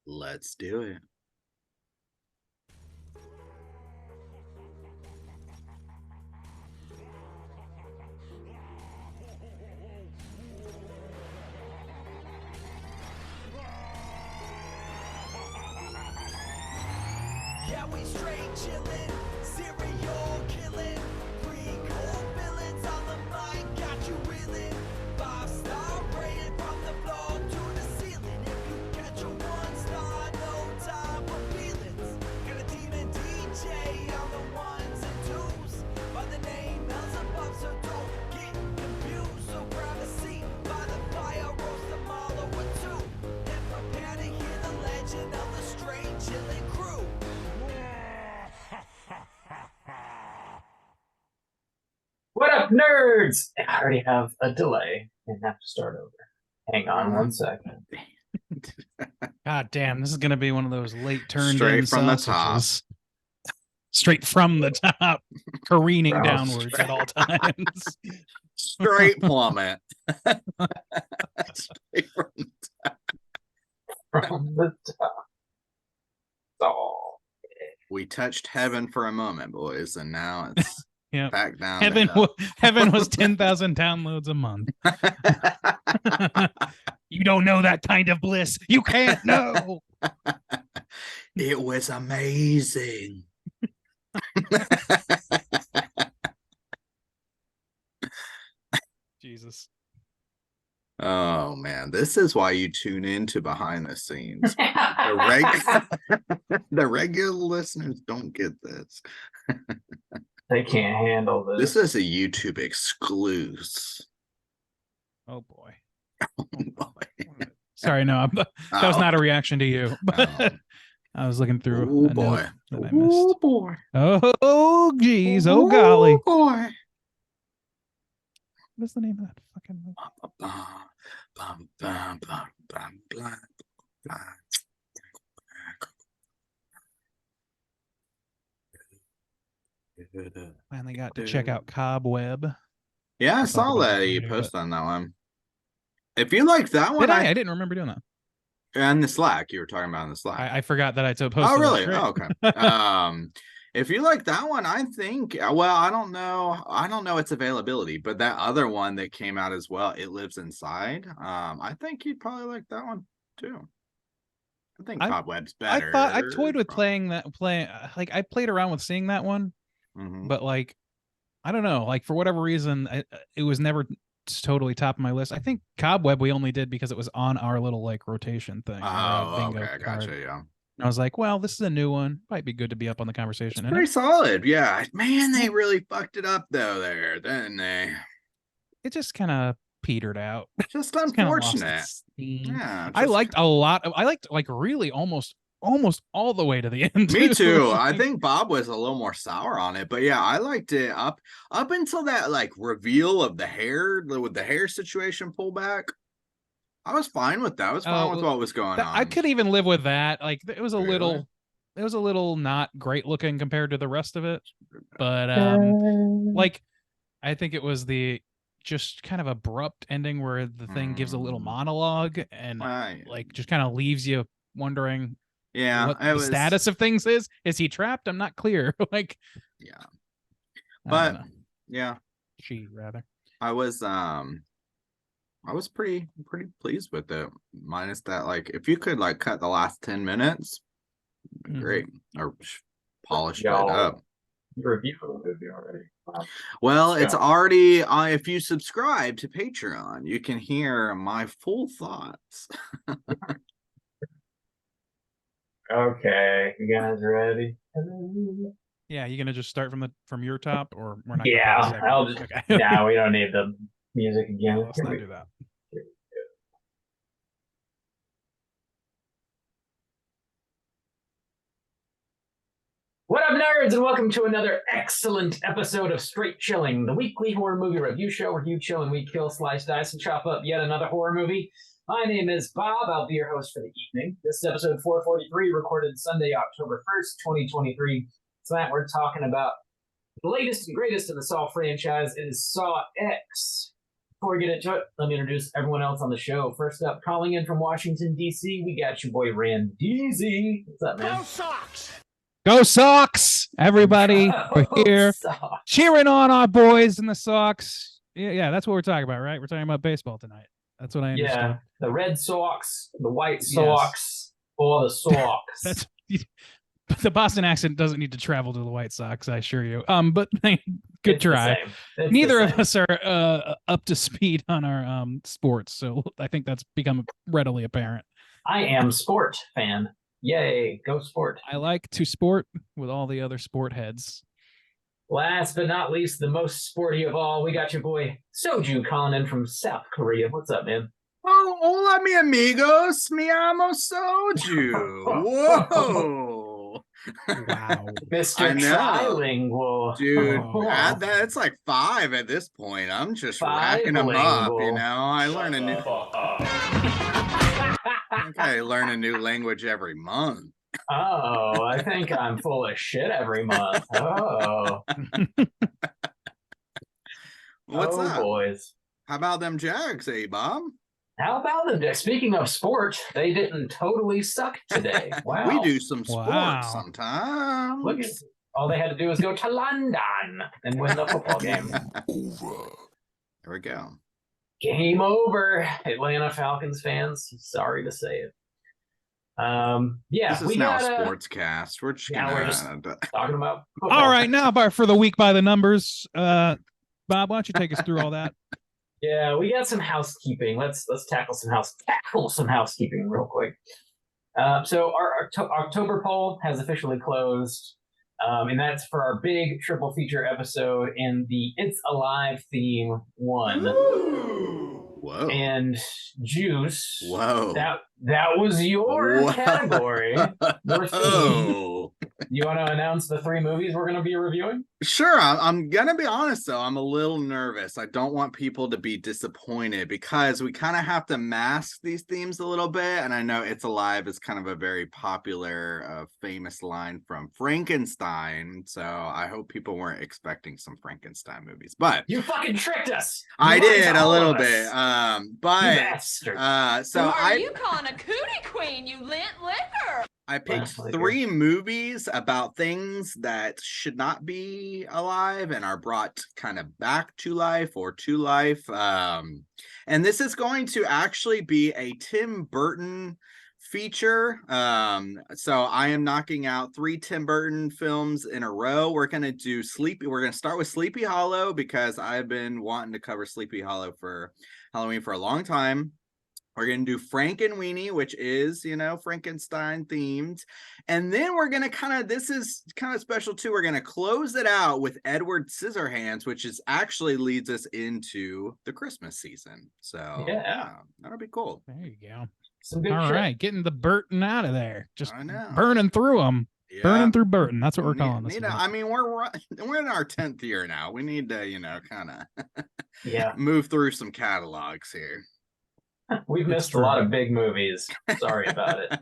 Let's do it. Yeah, we straight chillin', serial killin', pre-cold villains on the mic, got you reelin'. 5-star rated from the floor to the ceiling. If you catch a 1-star, no time for feelings. Got a demon DJ on the ones and twos, by the name Beelzebub, so don't get confused. So grab a seat by the fire, roast them all over two, and prepare to hear the legend of the straight chillin' crew. What up, nerds? I already have a delay and have to start over. Hang on one second. God damn, this is gonna be one of those late turned Straight in from the sausages. Straight from the top, careening Wow. downwards at all times. Straight plummet. Straight from the top. From the top. Oh, We touched heaven for a moment, boys, and now it's Yep. back down. Heaven was 10,000 downloads a month. You don't know that kind of bliss. You can't know. It was amazing. Jesus. Oh man, this is why you tune in to behind the scenes. The regular listeners don't get this. they can't handle this. This is a YouTube exclusive. Oh boy. Oh, boy. Sorry, no, that was Oh. not a reaction to you. But Oh. I was looking through. Oh a note boy. that I Oh missed. boy. Oh geez. Oh golly. boy. What's the name of that fucking movie? Bum, bum, bum, bum, bum, bum. Finally got to check out Cobweb. Yeah, I We'll talk saw about that that you later, posted on that one. If you like that one, Did I? I didn't remember doing that. in the Slack, you were talking about in the Slack. I forgot that I posted. Oh, that. really? Great. Oh, okay. If you like that one, I think, well, I don't know its availability, but that other one that came out as well, It Lives Inside. I think you'd probably like that one too. I think I- Cobweb's better. I toyed with playing like I played around with seeing that one, Mhm. but like I don't know, like for whatever reason it was never totally top of my list. I think Cobweb we only did because it was on our little like rotation thing. our Oh, bingo okay, card. gotcha. Yeah, And I was like, well, this is a new one. Might be good to be up on the conversation. it's And pretty solid. Yeah, man, they really fucked it up though, there, didn't they? it just kind of petered out. Just It's kinda lost unfortunate. its steam. Yeah, I just- liked a lot. I liked like really almost all the way to the end. Me too. I think Bob was a little more sour on it, but yeah, I liked it up until that like reveal of the hair with the hair situation pull back. I was fine with that. I was fine with what was going on. I could even live with that. Like it was a Really? little not great looking compared to the rest of it. But like I think it was the just kind of abrupt ending where the thing gives a little Mm. monologue and Right. like just kind of leaves you wondering Yeah, what it the was status of things is. Is he trapped? I'm not clear. Like Yeah, I but don't know. yeah, She rather. I was pretty pleased with it. Minus that, like, if you could like cut the last 10 minutes, Mhm. great, or polish it Y'all up. reviewed the movie already. Wow. Well, Yeah. it's already if you subscribe to Patreon, you can hear my full thoughts. Okay, you guys ready? Yeah, you gonna just start from your top, or we're not? Yeah, gonna play the segment? I'll just. Okay. Nah, we don't need the music Yeah, again. let's not do that. What up, nerds, and welcome to another excellent episode of Straight Chilling, the weekly horror movie review show where you chill and we kill, slice, dice, and chop up yet another horror movie. My name is Bob. I'll be your host for the evening. This is episode 443, recorded Sunday, October 1st, 2023. Tonight we're talking about the latest and greatest in the Saw franchise. It is Saw X. before we get into it, let me introduce everyone else on the show. First up, calling in from Washington, D.C., we got your boy Randeezy. What's up, man? Go Sox, everybody! We're here Sox. cheering on our boys in the Sox. Yeah, that's what we're talking about, right? We're talking about baseball tonight. That's what I understand. Yeah, the Red Sox, the White Yes. Sox, or the Sox. That's but the Boston accent doesn't need to travel to the White Sox, I assure you. But good It's the try. same. It's Neither the of same. us are up to speed on our sports, so I think that's become readily apparent. I am sport fan. Yay, go sport. I like to sport with all the other sport heads. Last but not least, the most sporty of all, we got your boy Soju calling in from South Korea. What's up, man? Oh, hola, mi amigos. Mi amo soju. Whoa. Wow. Mr. I know. Trilingual. Dude, Oh. add that. It's like 5 at this point. I'm just racking them up, you Five-lingual. know. I learn a new. Okay, learn a new language every month. Oh, I think I'm full of shit every month. Oh, What's oh, up? boys. How about them Jags, eh, Bob? How about them? Speaking of sport, they didn't totally suck today. Wow. We do some sports Wow. sometimes. Look at all they had to do was go to London and win the football game. There we go. Game over, Atlanta Falcons fans. Sorry to say it. Yeah, This is we now got a sports cast. We're just Yeah, we're just- talking about football. All right, now for the week by the numbers, Bob, why don't you take us through all that? Yeah, we got some housekeeping. Let's tackle some housekeeping real quick. So our October poll has officially closed, and that's for our big triple feature episode in the It's Alive theme one. Whoa. And Juice. Whoa. That was your Whoa. category. Your theme. Oh. You want to announce the 3 movies we're going to be reviewing? Sure. I'm gonna be honest though. I'm a little nervous. I don't want people to be disappointed because we kind of have to mask these themes a little bit. And I know It's Alive is kind of a very popular, famous line from Frankenstein. So I hope people weren't expecting some Frankenstein movies, but You fucking tricked us. You I lied did to a all little of us. bit. You But bastard. so Who are I you calling a cootie queen, you lint liquor? I picked Well, 3 movies about things that should not be alive and are brought kind of back to life or to life. And this is going to actually be a Tim Burton feature. So I am knocking out 3 Tim Burton films in a row. We're going to start with Sleepy Hollow because I've been wanting to cover Sleepy Hollow for Halloween for a long time. We're going to do Frankenweenie, which is, Frankenstein themed. And then we're going to this is kind of special too. We're going to close it out with Edward Scissorhands, which is actually leads us into the Christmas season. So Yeah. that'll be cool. There you go. Some good All shit. right, getting the Burton out of there. Just I know. burning through them. Yeah. Burning through Burton. That's what we're calling this. I mean, we're in our 10th year now. We need to, kind of Yeah. move through some catalogs here. We've missed a lot of big movies. Sorry about it.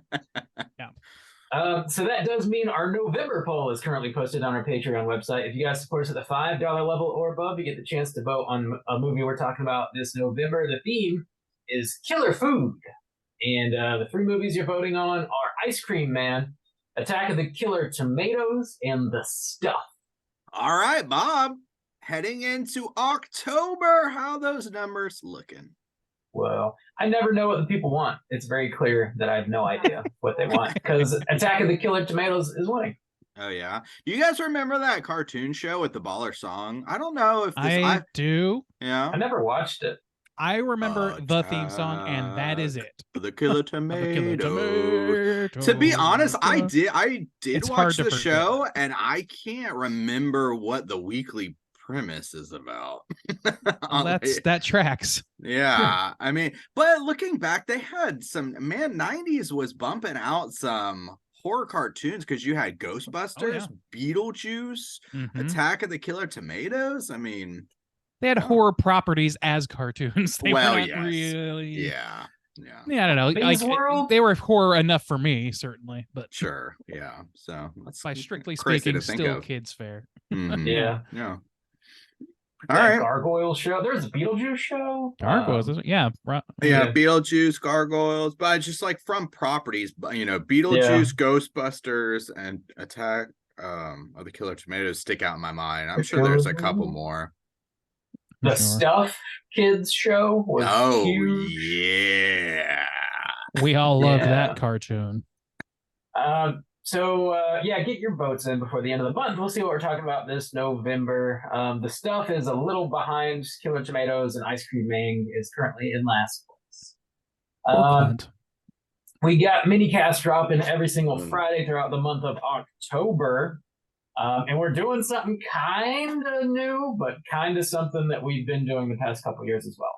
Yeah. So that does mean our November poll is currently posted on our Patreon website. If you guys support us at the $5 level or above, you get the chance to vote on a movie we're talking about this November. The theme is killer food. And the 3 movies you're voting on are Ice Cream Man, Attack of the Killer Tomatoes, and The Stuff. All right, Bob. Heading into October, how those numbers looking? Well, I never know what the people want. It's very clear that I have no idea what they want because Attack of the Killer Tomatoes is winning. Oh yeah. Do you guys remember that cartoon show with the baller song? I don't know if this I do. yeah. I never watched it. I remember the theme song, and that is it. The Killer The Tomato. Killer To be honest, I Tomato. did It's hard watch to the forget. show and I can't remember what the weekly premise is about. Well, that tracks. Yeah, I mean, but looking back, they had 90s was bumping out some horror cartoons because you had Ghostbusters, Beetlejuice, Mhm. Attack of the Killer Tomatoes. I mean, They had horror properties as cartoons. They Well, were not yes. really. yeah. Yeah, I don't know. Bees Like, World? they were horror enough for me, certainly, but Sure. Yeah. So that's by strictly crazy speaking, to think still of. kids' fare. Mhm. Yeah. Yeah. All that right. Gargoyle show. There's a Beetlejuice show. Gargoyles, yeah. Yeah, Yeah. Beetlejuice, Gargoyles, but just like from properties, but Beetlejuice, Ghostbusters, and Attack of the Killer Tomatoes stick out in my mind. I'm The sure there's a Killer couple Tomatoes. more. The Sure. Stuff Kids show was Oh huge. yeah. We all love Yeah. that cartoon. So get your votes in before the end of the month. We'll see what we're talking about this November. The Stuff is a little behind Killer Tomatoes, and Ice Cream Man is currently in last place. Poor Clint. We got mini cast dropping every single Friday throughout the month of October. And we're doing something kind of new, but kind of something that we've been doing the past couple years as well.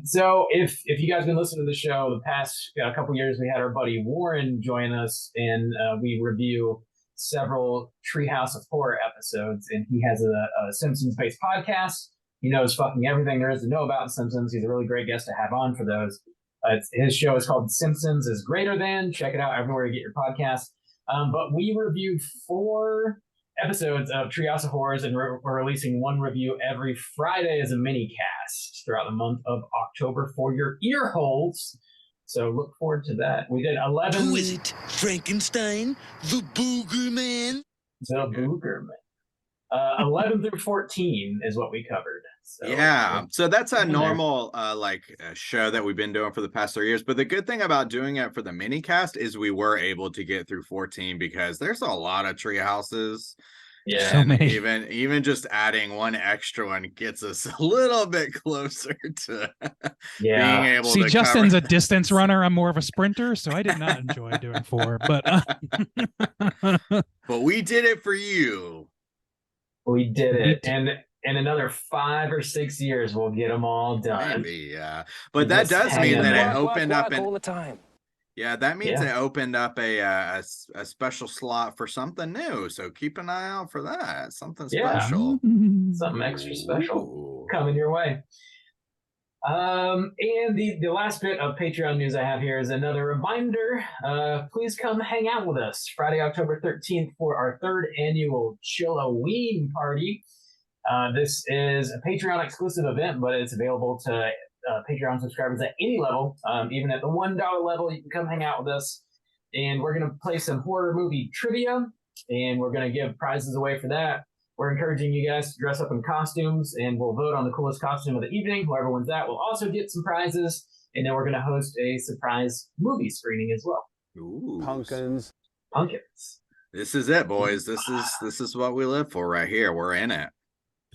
So if you guys been listening to the show the past couple years, we had our buddy Warren join us, and we review several Treehouse of Horror episodes. And he has a Simpsons-based podcast. He knows fucking everything there is to know about The Simpsons. He's a really great guest to have on for those. His show is called Simpsons is Greater Than. Check it out everywhere you get your podcast. But we reviewed 4 episodes of Treehouse of Horrors, and we're releasing one review every Friday as a mini cast throughout the month of October for your ear holes. So look forward to that. We did 11. Who is it? Frankenstein? The Booger Man? The Booger Man. 11 through 14 is what we covered. So, Yeah, so that's a in there. normal show that we've been doing for the past 3 years. But the good thing about doing it for the mini cast is we were able to get through 14 because there's a lot of tree houses. Yeah. So And many. even just adding one extra one gets us a little bit closer to being able See, to Justin's cover. a distance runner. I'm more of a sprinter, so I did not enjoy doing 4. But But we did it for you. We did We it. did. And in another 5 or 6 years, we'll get them all done. Maybe, yeah. But that Just does hang mean in that there. it opened up all an the time. yeah, that means Yeah. it opened up a special slot for something new. So keep an eye out for that. Something Yeah. special. Something extra special Ooh. coming your way. And the last bit of Patreon news I have here is another reminder. Please come hang out with us Friday, October 13th for our 3rd annual Chilloween party. This is a Patreon exclusive event, but it's available to Patreon subscribers at any level. Even at the $1 level, you can come hang out with us. And we're going to play some horror movie trivia, and we're going to give prizes away for that. We're encouraging you guys to dress up in costumes, and we'll vote on the coolest costume of the evening. Whoever wins that will also get some prizes, and then we're going to host a surprise movie screening as well. Ooh. Pumpkins. Pumpkins. This is it, boys. This is what we live for right here. We're in it.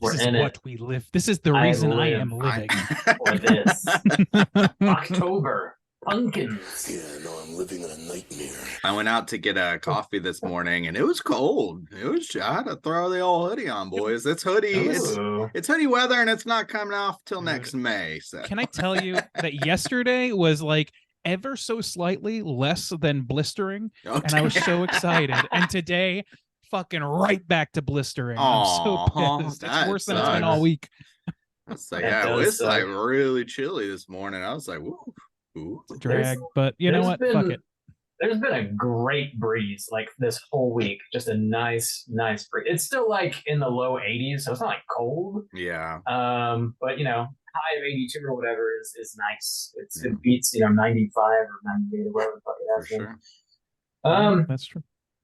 We're this is in what it we live. This is the I reason I live. am living. for this. October. Pumpkins. Yeah, no, I'm living in a nightmare. I went out to get a coffee this morning and it was cold. I had to throw the old hoodie on, boys. It's hoodie. Ooh. It's hoodie weather and it's not coming off till next May. So Can I tell you that yesterday was like ever so slightly less than blistering, and I was so excited. And today, fucking right back to blistering. I'm Aw, so pissed. It's that worse than it's been all sucks. week. It's like, That yeah, it does was like suck. really chilly this morning. I was like, woo. Drag, but you know There's what? Fuck it. There's been a great breeze like this whole week. Just a nice breeze. It's still like in the low 80s, so it's not like cold. Yeah. But high of 82 or whatever is nice. It beats 95 or 98 or whatever the fuck For it has been. sure. That's true.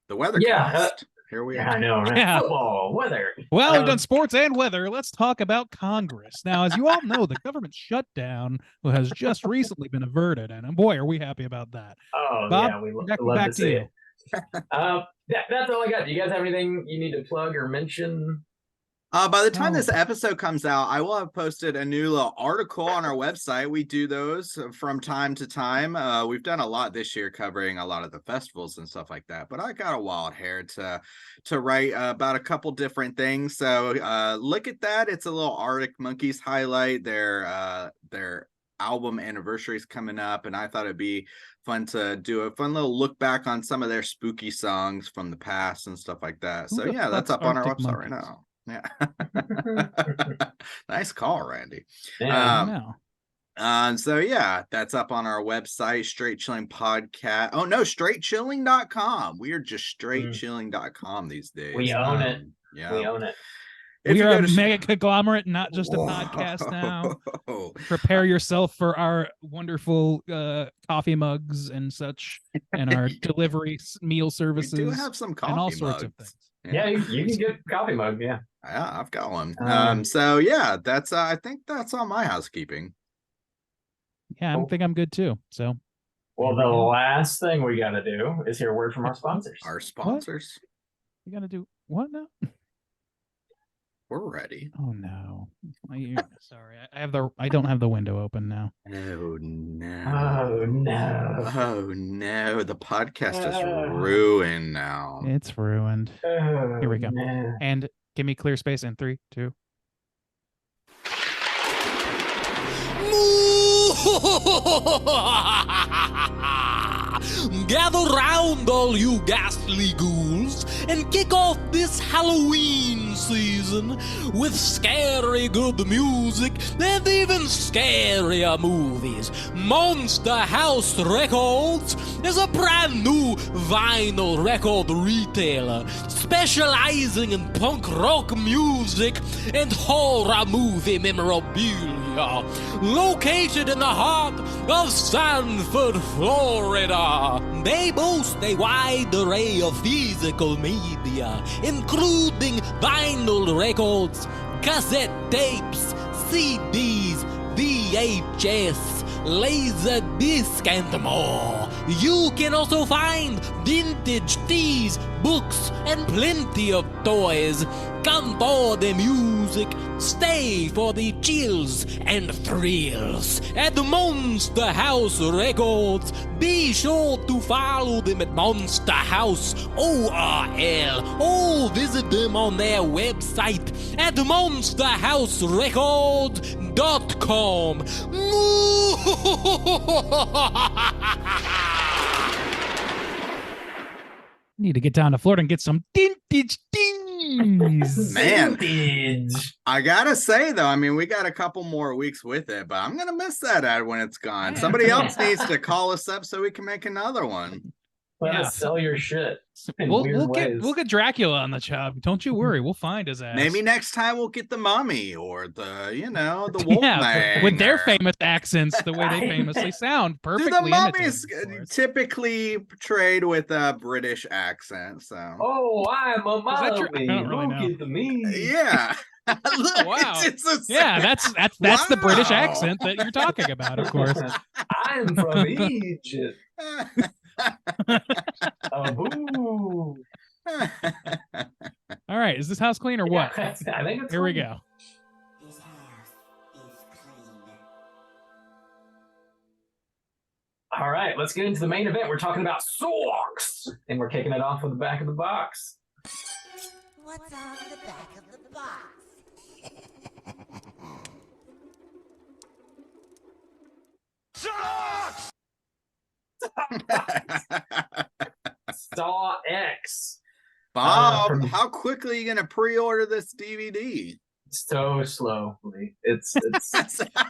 The weather Yeah, cast. Here we Yeah, I are. know, right? Yeah. Football, weather. Well, we've Um, done sports and weather. Let's talk about Congress. Now, as you all know, the government shutdown has just recently been averted, and boy, are we happy about that. Oh, Bob, yeah, we back love to to see you. it. That's all I got. Do you guys have anything you need to plug or mention? By the time No. this episode comes out, I will have posted a new little article on our website. We do those from time to time. We've done a lot this year covering a lot of the festivals and stuff like that. But I got a wild hair to write about a couple different things. So look at that. It's a little Arctic Monkeys highlight. Their album anniversary is coming up, and I thought it'd be fun to do a fun little look back on some of their spooky songs from the past and stuff like that. Who So the yeah, that's fuck's up on our Arctic website right Monkeys? now. Yeah. Nice call, Randy. Yeah. Wow. So yeah, that's up on our website, Straight Chilling Podcast. Oh no, straightchilling.com. We are just straightchilling.com these days. We own it. Yeah. We own it. If We you are go a to mega conglomerate, not just a podcast now. Whoa. Prepare yourself for our wonderful coffee mugs and such, and our delivery meal We services, do have some coffee and all sorts of mugs. things. Yeah, you can get a coffee mug. Yeah. Yeah, I've got one. Um, So yeah, that's I think that's all my housekeeping. Yeah, I Cool. think I'm good too. So Well, There the we go. last thing we got to do is hear a word from our sponsors. Our sponsors, you gotta do what now? we're ready. Oh no! Sorry, I don't have the window open now. Oh no. Oh no. Oh no, the podcast is Uh. ruined now. It's ruined. Oh, Here we go. no. And give me clear space in 3, 2. Gather round, all you ghastly ghouls, and kick off this Halloween season with scary good music and even scarier movies. Monster House Records is a brand new vinyl record retailer specializing in punk rock music and horror movie memorabilia. Located in the heart of Sanford, Florida, they boast a wide array of physical media, including vinyl records, cassette tapes, CDs, VHS, laser disc, and more. You can also find vintage tees, books, and plenty of toys. Come for the music, stay for the chills and thrills at the Monster House Records. Be sure to follow them at Monster House ORL or visit them on their website at monsterhouserecords.com. Need to get down to Florida and get some vintage tees. Man. Vintage. I gotta say though, I mean, we got a couple more weeks with it, but I'm gonna miss that ad when it's gone. Somebody else needs to call us up so we can make another one. Let Yeah. us sell your shit in We'll weird ways. get Dracula on the job. Don't you worry. We'll find his ass. Maybe next time we'll get the Mummy or the, the yeah, Wolfman. with their or- famous accents, the way they famously sound, Dude, perfectly the Mummy's imitated, of course. typically portrayed with a British accent, so Oh, I'm a Is that true? I mommy. don't really Look know. at me. yeah. Look, Wow. it's a- Yeah, that's the British Wow. accent that you're talking about, of course. I'm from Egypt. Oh, boo. All right, is this house clean or what? Yeah, I think it's Here we clean. go. This house is clean. All right, let's get into the main event. We're talking about socks, and we're kicking it off with the back of the box. What's on the back of the box? Saw X. Bob, from- how quickly are you gonna pre-order this DVD? So slowly. It's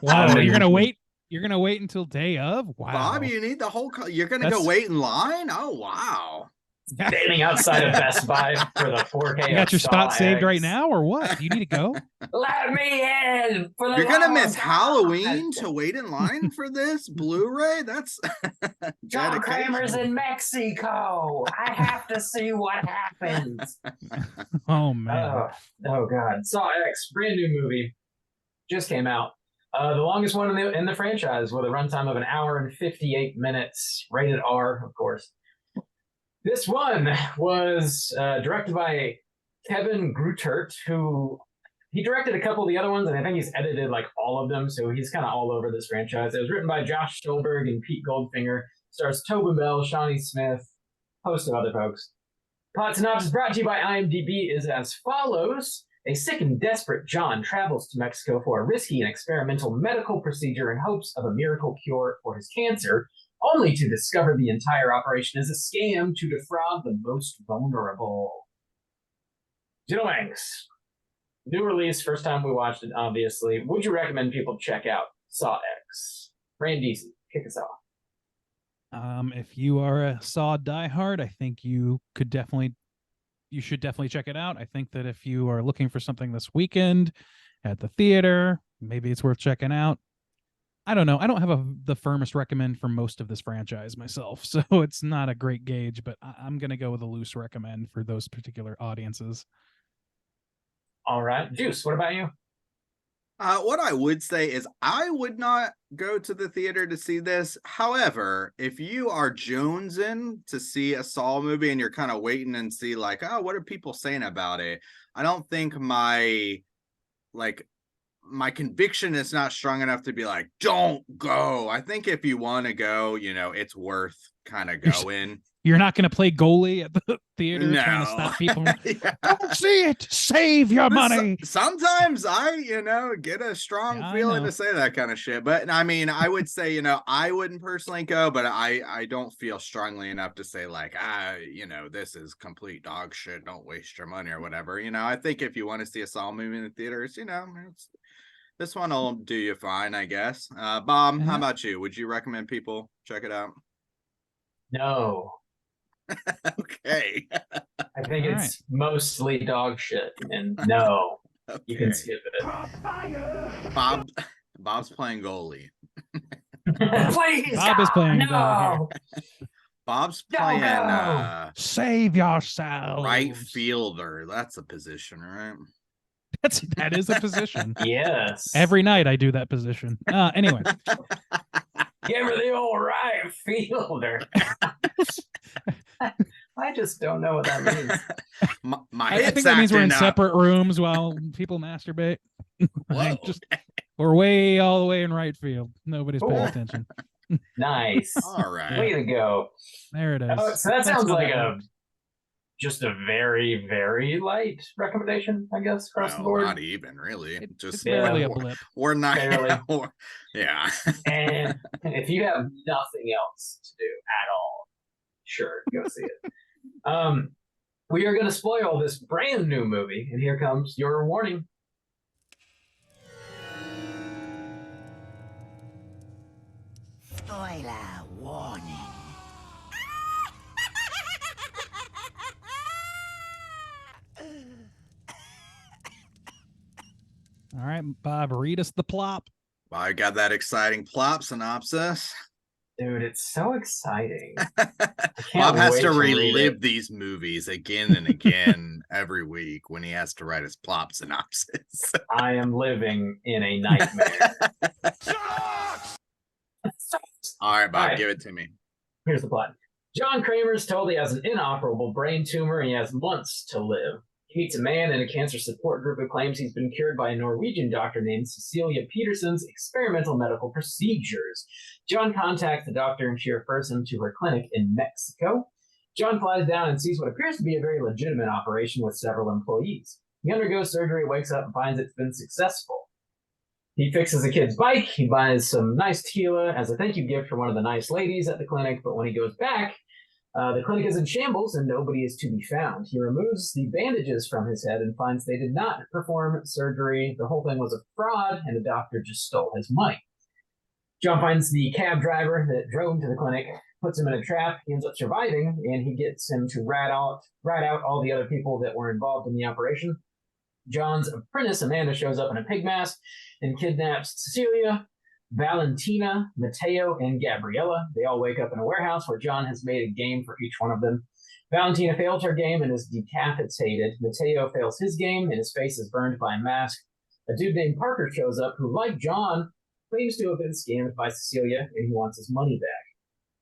Wow, mean- you're gonna wait. You're gonna wait until day of. Wow. Bob, you need the whole. You're gonna go That's- wait in line. Oh wow! standing outside of Best Buy for the 4K. You got your of spot Saw saved X. right now, or what? Do you need to go? Let me in for the You're gonna love miss of Halloween God. to wait in line for this Blu-ray. That's John dedication. Kramer's in Mexico. I have to see what happens. Oh man. Oh God! Saw X, brand new movie, just came out. The longest one in the franchise, with a runtime of 1 hour and 58 minutes, rated R, of course. This one was directed by Kevin Grutert, who he directed a couple of the other ones, and I think he's edited like all of them, so he's kind of all over this franchise. It was written by Josh Stolberg and Pete Goldfinger. Stars Tobin Bell, Shawnee Smith, host of other folks. Plot synopsis brought to you by IMDb is as follows. A sick and desperate John travels to Mexico for a risky and experimental medical procedure in hopes of a miracle cure for his cancer, only to discover the entire operation is a scam to defraud the most vulnerable. Gentlemen, new release, first time we watched it, obviously. Would you recommend people check out Saw X? Randy, kick us off. If you are a Saw diehard, I think you could definitely you should definitely check it out. I think that if you are looking for something this weekend at the theater, maybe it's worth checking out. I don't know. I don't have the firmest recommend for most of this franchise myself, so it's not a great gauge, but I'm going to go with a loose recommend for those particular audiences. All right. Juice, what about you? What I would say is I would not go to the theater to see this. However, if you are jonesing to see a Saw movie and you're kind of waiting and see like, oh, what are people saying about it? I don't think my conviction is not strong enough to be like, don't go. I think if you want to go, it's worth kind of going. You're not going to play goalie at the theater trying to stop people. Yeah. Don't see it. Save your money. Sometimes I, get a strong feeling know. to say that kind of shit. But I mean, I would say, I wouldn't personally go, but I don't feel strongly enough to say like, this is complete dog shit. Don't waste your money or whatever. I think if you want to see a Saw movie in the theaters, this one will do you fine, I guess. Bob, how about you? Would you recommend people check it out? No. Okay. I think All it's mostly dog shit, and no, you can Okay. skip it. Bob's playing goalie. Please, Bob is playing no. Bob's Don't playing go. Save yourself. right fielder. That's a position, right? That is a position. Yes. Every night I do that position. Anyway, Give her the old right fielder. I just don't know what that means. My I head's think that means we're in acting up. separate rooms while people masturbate. Whoa. We're way all the way in right field. Nobody's paying Cool. attention. Nice. All right. Way to go. There it is. Oh, so that That's sounds how like that a works. just a very, very light recommendation, I guess, across the Well, board. not even really. It's Just barely a Yeah. blip. we're not. Barely. Yeah. And if you have nothing else to do at all, sure, go see it. We are going to spoil this brand new movie, and here comes your warning. Spoiler warning. All right, Bob, read us the plop. I got that exciting plot synopsis. Dude, it's so exciting. Bob has wait to to read relive it. these movies again and again every week when he has to write his plot synopsis. I am living in a nightmare. All right, Bob, All right. give it to me. Here's the plot. John Kramer is told he has an inoperable brain tumor and he has months to live. He meets a man in a cancer support group who claims he's been cured by a Norwegian doctor named Cecilia Peterson's experimental medical procedures. John contacts the doctor and she refers him to her clinic in Mexico. John flies down and sees what appears to be a very legitimate operation with several employees. He undergoes surgery, wakes up, and finds it's been successful. He fixes a kid's bike. He buys some nice tequila as a thank you gift for one of the nice ladies at the clinic. But when he goes back, the clinic is in shambles and nobody is to be found. He removes the bandages from his head and finds they did not perform surgery. The whole thing was a fraud and the doctor just stole his money. John finds the cab driver that drove him to the clinic, puts him in a trap. He ends up surviving and he gets him to rat out all the other people that were involved in the operation. John's apprentice, Amanda, shows up in a pig mask and kidnaps Cecilia, Valentina, Mateo, and Gabriella. They all wake up in a warehouse where John has made a game for each one of them. Valentina fails her game and is decapitated. Mateo fails his game and his face is burned by a mask. A dude named Parker shows up who, like John, claims to have been scammed by Cecilia and he wants his money back.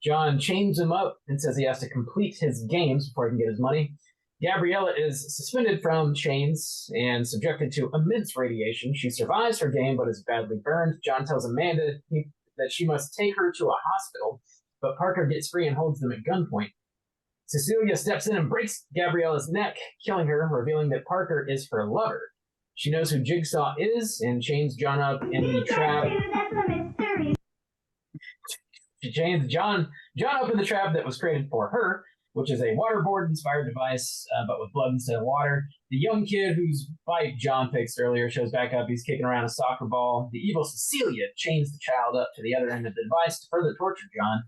John chains him up and says he has to complete his games before he can get his money. Gabriella is suspended from chains and subjected to immense radiation. She survives her game but is badly burned. John tells Amanda that she must take her to a hospital, but Parker gets free and holds them at gunpoint. Cecilia steps in and breaks Gabriella's neck, killing her, revealing that Parker is her lover. She knows who Jigsaw is and chains John up in the trap. She chains John up in the trap that was created for her, which is a waterboard-inspired device, but with blood instead of water. The young kid whose bike John fixed earlier shows back up. He's kicking around a soccer ball. The evil Cecilia chains the child up to the other end of the device to further torture John.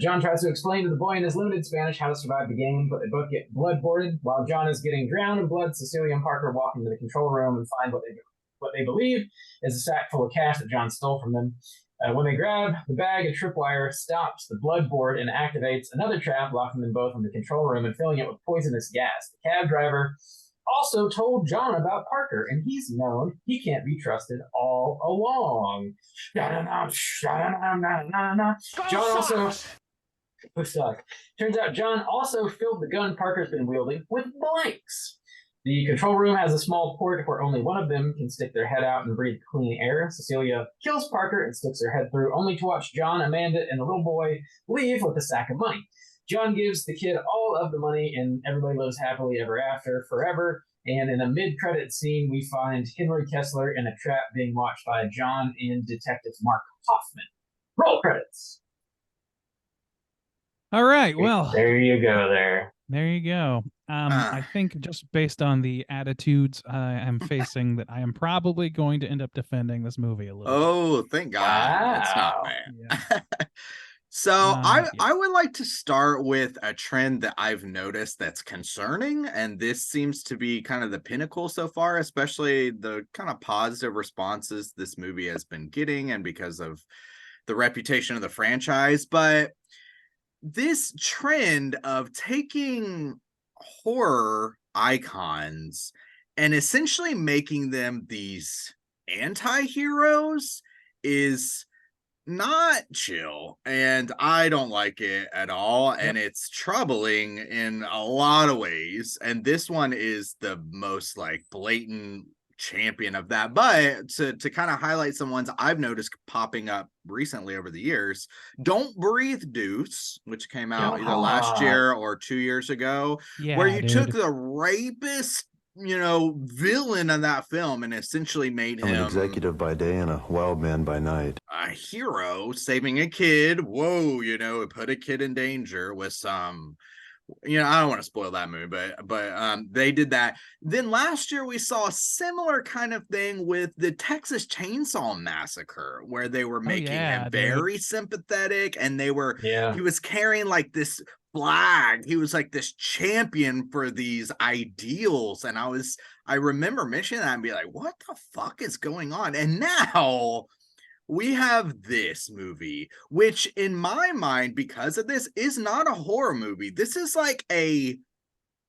John tries to explain to the boy in his limited Spanish how to survive the game, but they both get blood boarded. While John is getting drowned in blood, Cecilia and Parker walk into the control room and find what they believe is a sack full of cash that John stole from them. When they grab the bag, a tripwire stops the blood board and activates another trap, locking them both in the control room and filling it with poisonous gas. The cab driver also told John about Parker, and he's known he can't be trusted all along. John also turns out John also filled the gun Parker's been wielding with blanks. The control room has a small port where only one of them can stick their head out and breathe clean air. Cecilia kills Parker and sticks her head through, only to watch John, Amanda, and the little boy leave with a sack of money. John gives the kid all of the money, and everybody lives happily ever after, forever. And in a mid-credit scene, we find Henry Kessler in a trap being watched by John and Detective Mark Hoffman. Roll credits. All right. Well, There you go there. there you go. I think just based on the attitudes I am facing, that I am probably going to end up defending this movie a little. Oh, thank God. It's not Wow. bad. Yeah. So Yeah. I would like to start with a trend that I've noticed that's concerning, and this seems to be kind of the pinnacle so far, especially the kind of positive responses this movie has been getting and because of the reputation of the franchise. But this trend of taking horror icons and essentially making them these anti-heroes is not chill, and I don't like it at all. And it's troubling in a lot of ways, and this one is the most like blatant champion of that. But to kind of highlight some ones I've noticed popping up recently over the years, Don't Breathe Deuce, which came out either last year or 2 years ago, Yeah, where you dude. took the rapist, villain of that film and essentially made I'm an him executive by day and a wild man by night. a hero saving a kid. Whoa, it put a kid in danger with some, I don't want to spoil that movie, but they did that. Then last year we saw a similar kind of thing with the Texas Chainsaw Massacre, where they were making him very sympathetic, and he was carrying like this flag. He was like this champion for these ideals, and I remember mentioning that and be like, what the fuck is going on? And now we have this movie, which in my mind, because of this, is not a horror movie. This is like a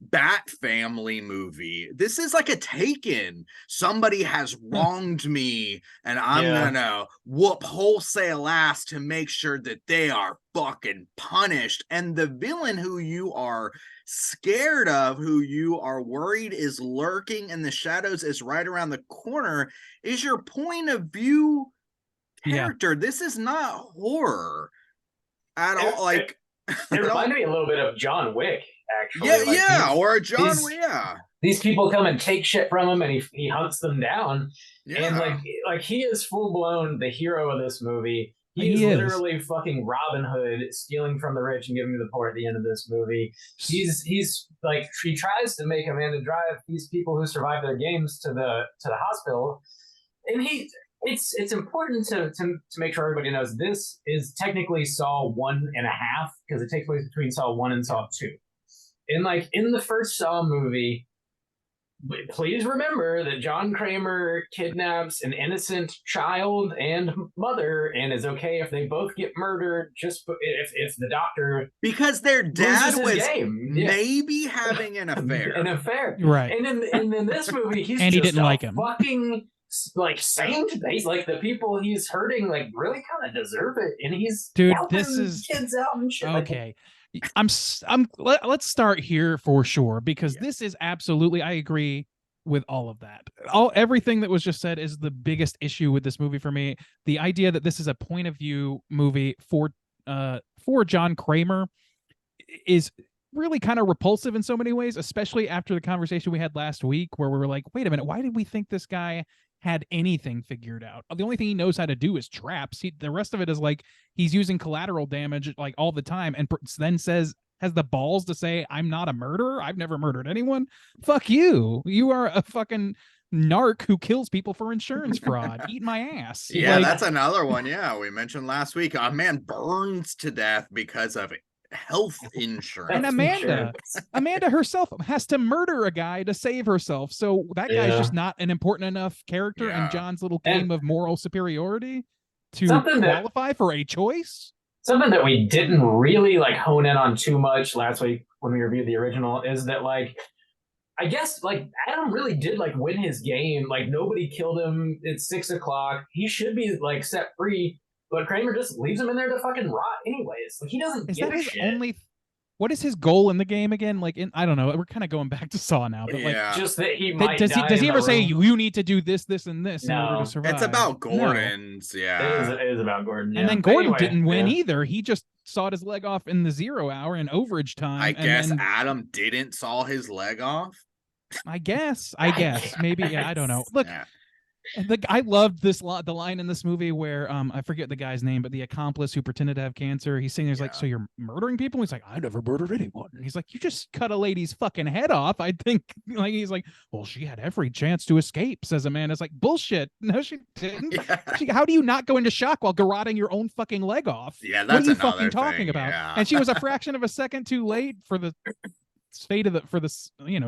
Bat Family movie. This is like a Taken. Somebody has wronged me, and I'm gonna whoop wholesale ass to make sure that they are fucking punished. And the villain who you are scared of, who you are worried is lurking in the shadows, is right around the corner, is your point of view character. This is not horror at all. Like, it reminded me a little bit of John Wick, actually. Or a John Wick. These people come and take shit from him, and he hunts them down. Yeah. And like he is full blown the hero of this movie. He is literally fucking Robin Hood, stealing from the rich and giving to the poor at the end of this movie. He's like, he tries to make Amanda drive these people who survive their games to the hospital, and it's important to make sure everybody knows this is technically Saw 1.5, because it takes place between Saw 1 and Saw 2. And like in the first Saw movie, please remember that John Kramer kidnaps an innocent child and mother, and is okay if they both get murdered, just if the doctor, because their dad was maybe having an affair. Right. And in this movie, he's and he just didn't like him. Fucking like saint. He's like, the people he's hurting like really kind of deserve it, and he's helping kids out and shit. Okay. Let's start here for sure, because this is absolutely, I agree with all of that. Everything that was just said is the biggest issue with this movie for me. The idea that this is a point of view movie for John Kramer is really kind of repulsive in so many ways, especially after the conversation we had last week, where we were like, wait a minute, why did we think this guy had anything figured out? The only thing he knows how to do is traps. The rest of it is like he's using collateral damage like all the time, and then has the balls to say, I'm not a murderer, I've never murdered anyone. Fuck you. You are a fucking narc who kills people for insurance fraud. Eat my ass. Yeah, Like, that's another one. Yeah, we mentioned last week. A man burns to death because of health insurance. and Amanda Insurance. herself has to murder a guy to save herself. So that guy's Yeah. just not an important enough character in Yeah. John's little And- game of moral superiority to Something that- qualify for a choice. Something that we didn't really like hone in on too much last week when we reviewed the original is that like I guess like Adam really did like win his game. Like nobody killed him. It's 6 o'clock. He should be like set free, but Kramer just leaves him in there to fucking rot anyways. Like he doesn't Is give that a his shit. only? What is his goal in the game again? Like, I don't know. We're kind of going back to Saw now, but like, Yeah, Just that he might does he die does he in ever the say room. you need to do this, this, and this in order No. to survive? it's about No. Gordon's. Yeah, It is about Gordon. And yeah. then But Gordon anyway, didn't win yeah. either. He just sawed his leg off in the 0 hour in overage time. I and guess then- Adam didn't saw his leg off. I guess maybe. Yeah, I don't know. Look, Yeah. and I loved the line in this movie where I forget the guy's name, but the accomplice who pretended to have cancer, he's saying, "There's like, Yeah. so you're murdering people?" He's like, "I never murdered anyone." And he's like, "You just cut a lady's fucking head off." I think like he's like, "Well, she had every chance to escape," says Amanda. It's like bullshit. No, she didn't. Yeah. How do you not go into shock while garroting your own fucking leg off? Yeah, What that's are you another fucking talking thing, about? yeah. And she was a fraction of a second too late for the fate of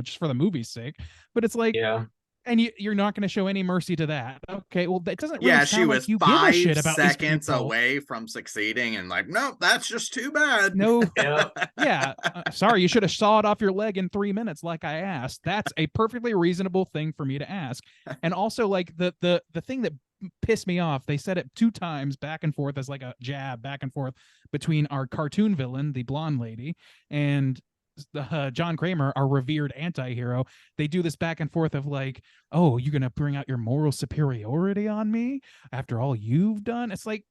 just for the movie's sake. But it's like, Yeah. and you're not going to show any mercy to that. Okay, well, that doesn't really Yeah, sound she like was you give a 5 shit about these seconds people. away from succeeding, and like, nope, that's just too bad. No, Yeah. yeah, sorry, you should have sawed off your leg in 3 minutes, like I asked. That's a perfectly reasonable thing for me to ask. And also, like the thing that pissed me off, they said it 2 times back and forth as like a jab back and forth between our cartoon villain, the blonde lady, and John Kramer, our revered anti-hero. They do this back and forth of like, oh, you're gonna bring out your moral superiority on me after all you've done. It's like,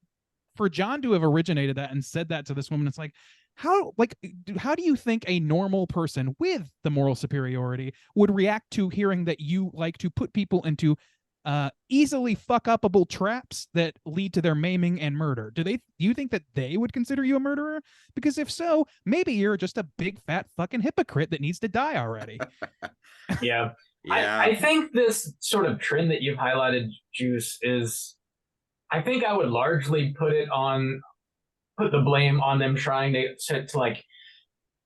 for John to have originated that and said that to this woman, it's like, how do you think a normal person with the moral superiority would react to hearing that you like to put people into easily fuck upable traps that lead to their maiming and murder? Do you think that they would consider you a murderer? Because if so, maybe you're just a big fat fucking hypocrite that needs to die already. Yeah. Yeah. I think this sort of trend that you've highlighted, Juice, is I think I would largely put the blame on them trying to like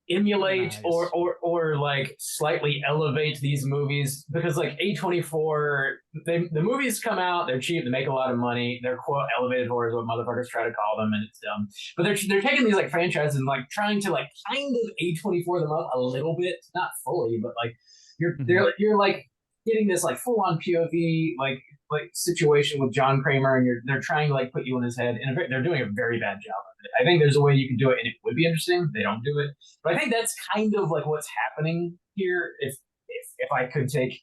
emulate Nice. or like slightly elevate these movies, because like A24, the movies come out, they're cheap, they make a lot of money, they're quote elevated horror is what motherfuckers try to call them, and it's dumb. But they're taking these like franchises and like trying to like kind of A24 them up a little bit, not fully, but like you're like getting this like full on POV like situation with John Kramer, and they're trying to like put you in his head, and they're doing a very bad job of it. I think there's a way you can do it, and it would be interesting. They don't do it, but I think that's kind of like what's happening here. If I could take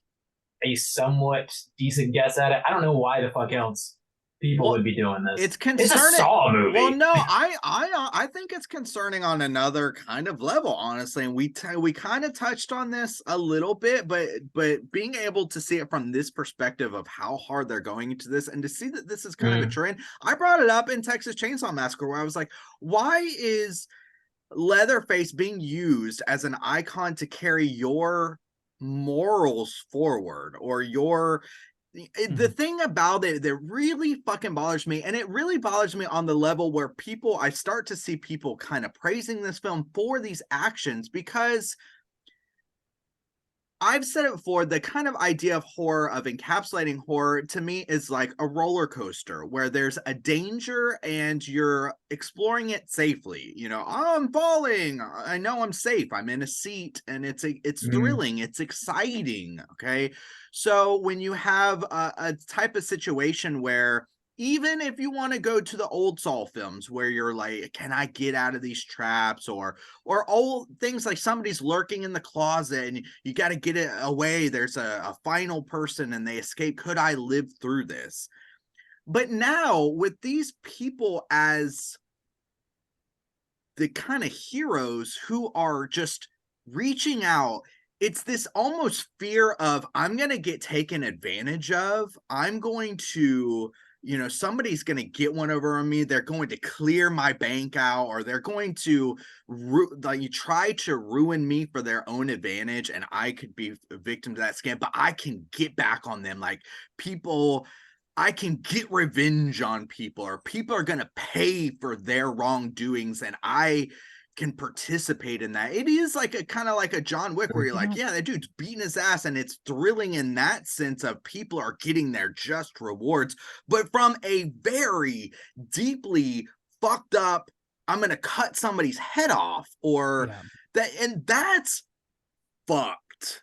a somewhat decent guess at it, I don't know why the fuck else people would be doing this. It's It's a concerning. Saw movie. Well, no, I think it's concerning on another kind of level, honestly. And we kind of touched on this a little bit, but being able to see it from this perspective of how hard they're going into this, and to see that this is kind of a trend. I brought it up in Texas Chainsaw Massacre, where I was like, why is Leatherface being used as an icon to carry your morals forward, or your the thing about it that really fucking bothers me, and it really bothers me on the level where I start to see people kind of praising this film for these actions, because I've said it before, the kind of idea of horror, of encapsulating horror, to me is like a roller coaster where there's a danger and you're exploring it safely. You know, oh, I'm falling, I know I'm safe, I'm in a seat, and it's thrilling, it's exciting. Okay, so when you have a type of situation where, even if you want to go to the old Saw films where you're like, can I get out of these traps, or old things like somebody's lurking in the closet and you got to get it away, there's a final person and they escape, could I live through this? But now with these people as the kind of heroes who are just reaching out, it's this almost fear of, I'm going to get taken advantage of, I'm going to somebody's going to get one over on me. They're going to clear my bank out, or they're going to you try to ruin me for their own advantage, and I could be a victim to that scam, but I can get back on them. Like, I can get revenge on people, or people are going to pay for their wrongdoings, and I can participate in that. It is like a kind of like a John Wick, where you're like, yeah, that dude's beating his ass, and it's thrilling in that sense of people are getting their just rewards, but from a very deeply fucked up, I'm gonna cut somebody's head off, or that, and that's fucked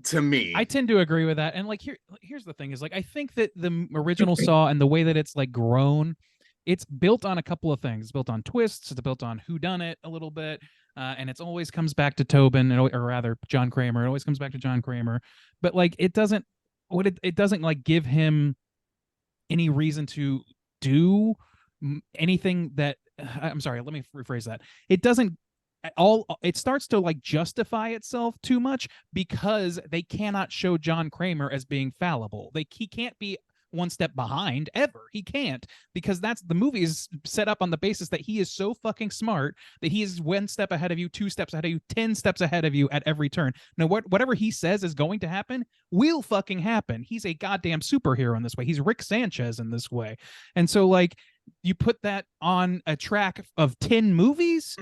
to me. I tend to agree with that. And like, here's the thing is, like, I think that the original Saw and the way that it's like grown, it's built on a couple of things. It's built on twists. It's built on whodunit a little bit. And it's always comes back to Tobin, or rather John Kramer. It always comes back to John Kramer. But like, it doesn't like give him any reason to do anything that, I'm sorry, let me rephrase that. It doesn't it starts to like justify itself too much, because they cannot show John Kramer as being fallible. He can't be one step behind ever. He can't, because the movie is set up on the basis that he is so fucking smart that he is one step ahead of you, 2 steps ahead of you, 10 steps ahead of you at every turn. Now, whatever he says is going to happen will fucking happen. He's a goddamn superhero in this way. He's Rick Sanchez in this way. And so like, you put that on a track of 10 movies,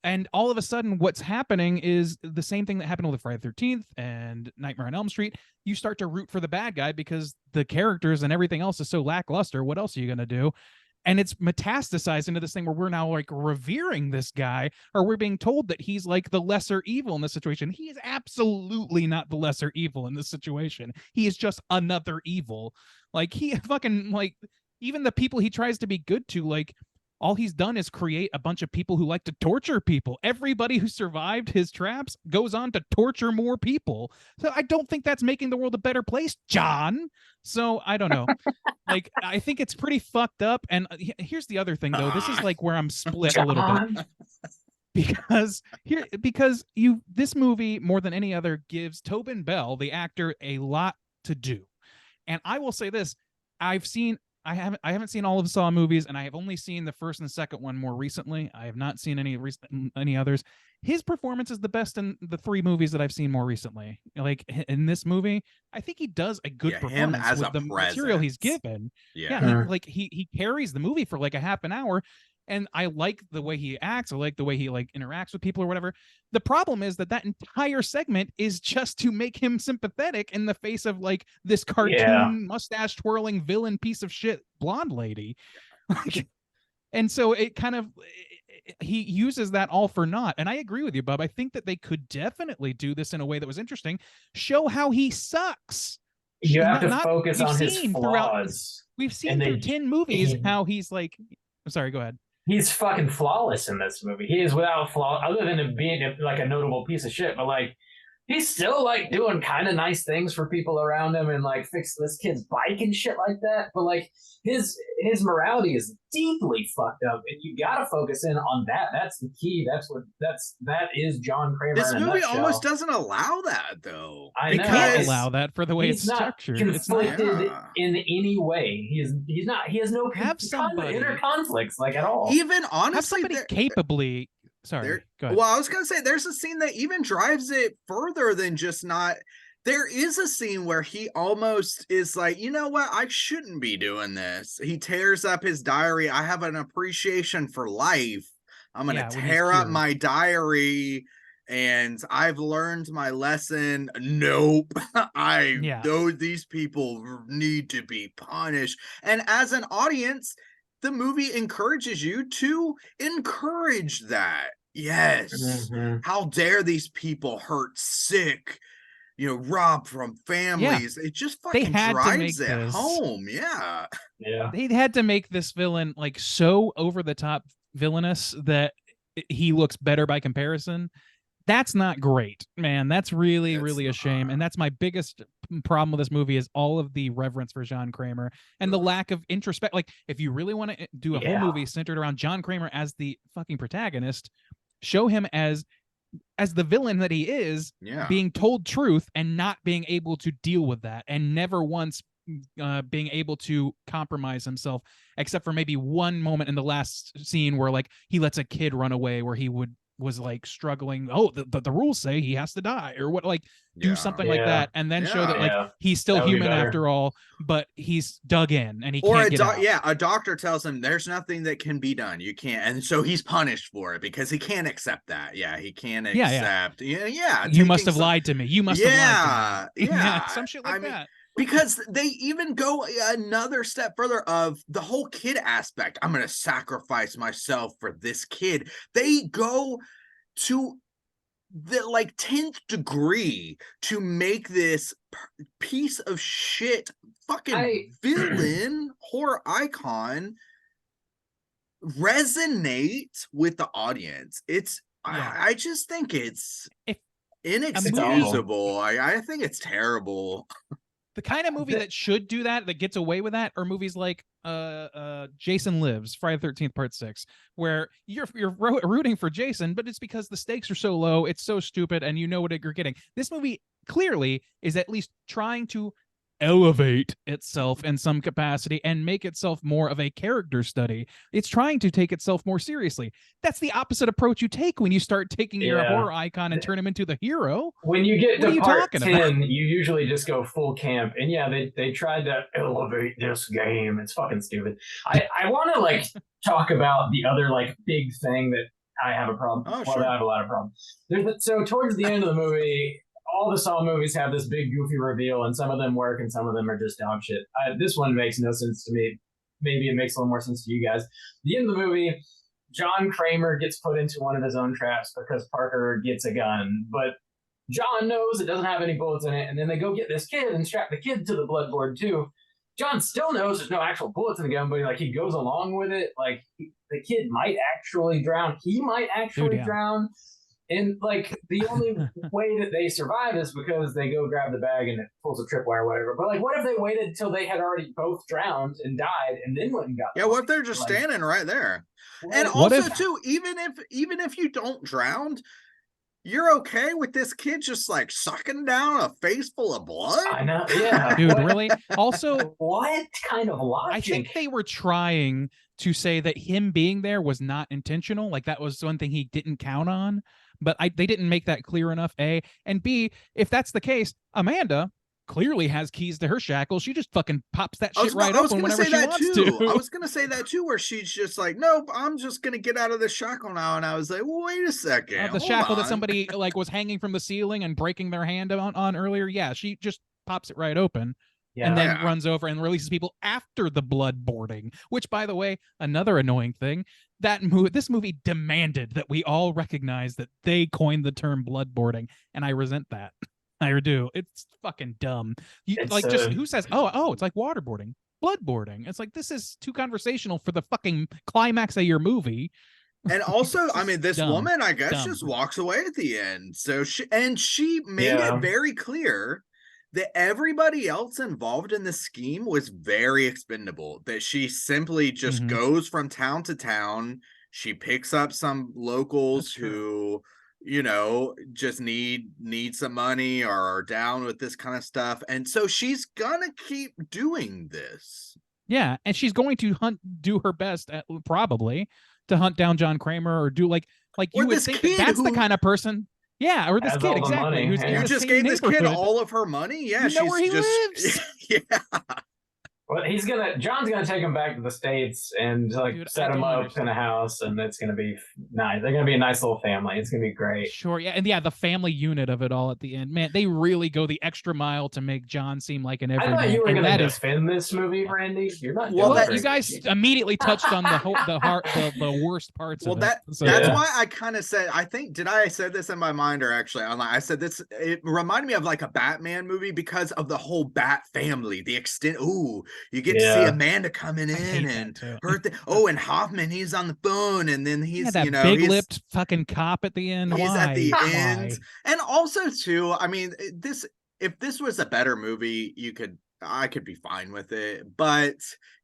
and all of a sudden what's happening is the same thing that happened with Friday the 13th and Nightmare on Elm Street. You start to root for the bad guy because the characters and everything else is so lackluster. What else are you going to do? And it's metastasized into this thing where we're now like revering this guy, or we're being told that he's like the lesser evil in this situation. He is absolutely not the lesser evil in this situation. He is just another evil. Like, he fucking, like, even the people he tries to be good to, like, all he's done is create a bunch of people who like to torture people. Everybody who survived his traps goes on to torture more people. So I don't think that's making the world a better place, John. So I don't know. Like, I think it's pretty fucked up. And here's the other thing, though. This is like where I'm split a little bit. Because this movie, more than any other, gives Tobin Bell, the actor, a lot to do. And I will say this: I haven't seen all of the Saw movies, and I have only seen the first and the second one more recently. I have not seen any others. His performance is the best in the 3 movies that I've seen more recently. Like, in this movie, I think he does a good performance with the material he's given. He carries the movie for like a half an hour. And I like the way he acts. I like the way he like interacts with people or whatever. The problem is that entire segment is just to make him sympathetic in the face of like this cartoon mustache twirling villain piece of shit blonde lady. And so it kind of, he uses that all for naught. And I agree with you, Bob. I think that they could definitely do this in a way that was interesting. Show how he sucks. You have to focus on his flaws. We've seen through 10 movies how he's like, I'm sorry, go ahead. He's fucking flawless in this movie. He is without flaw, other than him being like a notable piece of shit. But like, he's still like doing kind of nice things for people around him, and like fixing this kid's bike and shit like that. But like, his morality is deeply fucked up, and you gotta focus in on that. That's the key. That is John Kramer. This movie almost doesn't allow that, though. They can't allow that for the way it's structured. It's not conflicted in any way. He's not. He has no inner conflicts like at all. Even honestly, have somebody capably. Sorry, go ahead. Well, I was gonna say there's a scene that even drives it further than just not. There is a scene where he almost is like, you know what? I shouldn't be doing this. He tears up his diary. I have an appreciation for life. I'm going to tear up my diary, and I've learned my lesson. Nope. I know these people need to be punished. And as an audience, the movie encourages you to encourage that. Yes. How dare these people hurt sick, robbed from families. It just fucking drives it home. Yeah. They had to make this villain like so over the top villainous that he looks better by comparison. That's not great, man. That's really a shame. And that's my biggest problem with this movie, is all of the reverence for John Kramer and the lack of introspect. Like, if you really want to do a whole movie centered around John Kramer as the fucking protagonist, show him as the villain that he is, being told truth and not being able to deal with that, and never once being able to compromise himself, except for maybe one moment in the last scene where like he lets a kid run away where he was like struggling. Oh, the rules say he has to die or what, like do Yeah. something like Yeah. that, and then show that like Yeah. he's still That would be human better. after all, but he's dug in and he Or can't get out. a doctor tells him there's nothing that can be done. You can't, and so he's punished for it because he can't accept that. Yeah, he can't Yeah, accept. Yeah, You must taking have some- lied to me. You must have lied to me. Yeah, Some shit like I mean, that. because they even go another step further of the whole kid aspect. I'm going to sacrifice myself for this kid. They go to the like 10th degree to make this piece of shit fucking villain horror icon resonate with the audience. It's Yeah. I just think it's If inexcusable. I think it's terrible. the kind of movie that should do that gets away with that are movies like Jason Lives, Friday the 13th Part 6, where you're rooting for Jason, but it's because the stakes are so low, it's so stupid, and you know what you're getting. This movie clearly is at least trying to elevate itself in some capacity and make itself more of a character study. It's trying to take itself more seriously. That's the opposite approach you take when you start taking your Yeah. horror icon and turn him into the hero. When you get What are to you part talking 10, about? you usually just go full camp. And yeah, they tried to elevate this game. It's fucking stupid. I want to like talk about the other like big thing that I have a problem. Oh, well, sure. I have a lot of problems. So towards the end of the movie, all the Saw movies have this big goofy reveal, and some of them work, and some of them are just dog shit. This one makes no sense to me. Maybe it makes a little more sense to you guys. The end of the movie, John Kramer gets put into one of his own traps because Parker gets a gun, but John knows it doesn't have any bullets in it, and then they go get this kid and strap the kid to the bloodboard too. John still knows there's no actual bullets in the gun, but like he goes along with it. Like the kid might actually drown. He might actually yeah. drown. And like the only way that they survive is because they go grab the bag and it pulls a tripwire or whatever. But like, what if they waited till they had already both drowned and died and then went and got? Yeah, what if they're just standing right there? And What also if- too, even if you don't drown, you're okay with this kid just like sucking down a face full of blood? I know, yeah, Dude, What- really? Also, What kind of logic? I think they were trying to say that him being there was not intentional. Like that was one thing he didn't count on. But they didn't make that clear enough, A. And B, if that's the case, Amanda clearly has keys to her shackles. She just fucking pops that shit right open whenever she wants to. I was gonna say that too, where she's just like, nope, I'm just gonna get out of the shackle now. And I was like, well, wait a second. The hold shackle that on. somebody like was hanging from the ceiling and breaking their hand on earlier. Yeah, she just pops it right open. Yeah. And then Yeah. runs over and releases people after the blood boarding, which, by the way, another annoying thing, this movie demanded that we all recognize that they coined the term blood boarding, and I resent that. I do. It's fucking dumb. It's, Like, just who says, oh, it's like waterboarding, blood boarding. It's like, this is too conversational for the fucking climax of your movie. And also, It's I mean, this dumb. woman, I guess, Dumb. just walks away at the end. So she made Yeah. it very clear that everybody else involved in the scheme was very expendable. That she simply just Mhm. goes from town to town. She picks up some locals That's true. who, you know, just need some money or are down with this kind of stuff. And so she's gonna keep doing this. Yeah, and she's going to do her best probably to hunt down John Kramer or do like Or you would this think kid that's the who- kind of person. Yeah, or this Has kid all the exactly. money, Who's yeah. in You the just same gave this kid neighborhood. all of her money. Yeah, You know she's where he just lives. yeah. Well, John's gonna take him back to the States and like Dude, set I him don't up understand. in a house, and it's gonna be nice. They're gonna be a nice little family. It's gonna be great. Sure, yeah, and yeah, the family unit of it all at the end. Man, they really go the extra mile to make John seem like an I everyman. thought you were and gonna that is defend this movie, Randy. You're not. Well, doing that- very you guys good. immediately touched on the worst parts Well, of that's it. So, Yeah. why I kind of said, I think, did I say this in my mind or actually online? I said this, it reminded me of like a Batman movie because of the whole Bat family, the extent. Ooh, you get to see Yeah. Amanda coming I hate in that and too. and Hoffman, he's on the phone, and then he's, Yeah, that you know, big he's, lipped fucking cop at the end. he's Why? at the Why? end. And also too, I mean, if this was a better movie, I could be fine with it, but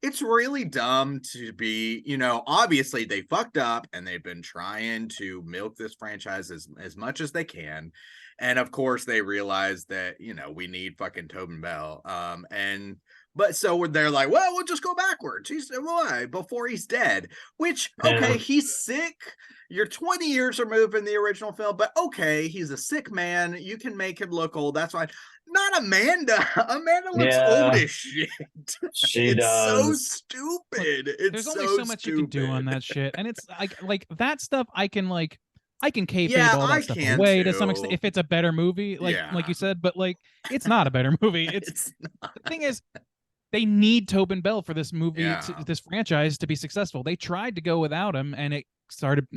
it's really dumb to be, you know, obviously they fucked up and they've been trying to milk this franchise as much as they can. And of course they realize that, you know, we need fucking Tobin Bell. And But so they're like, well, we'll just go backwards. He's why before he's dead. Which okay, Yeah. he's sick. You're 20 years removed from the original film, but okay, he's a sick man. You can make him look old. That's fine. Not Amanda. Amanda looks Yeah. old as shit. She it's so does. stupid. It's There's only so much you can do on that shit, and it's like that stuff. I can kayfabe Yeah, all I that stuff can away to some extent too. if it's a better movie, like Yeah. you said. But like, it's not a better movie. It's The thing is, they need Tobin Bell for this movie, Yeah. this franchise to be successful. They tried to go without him, and it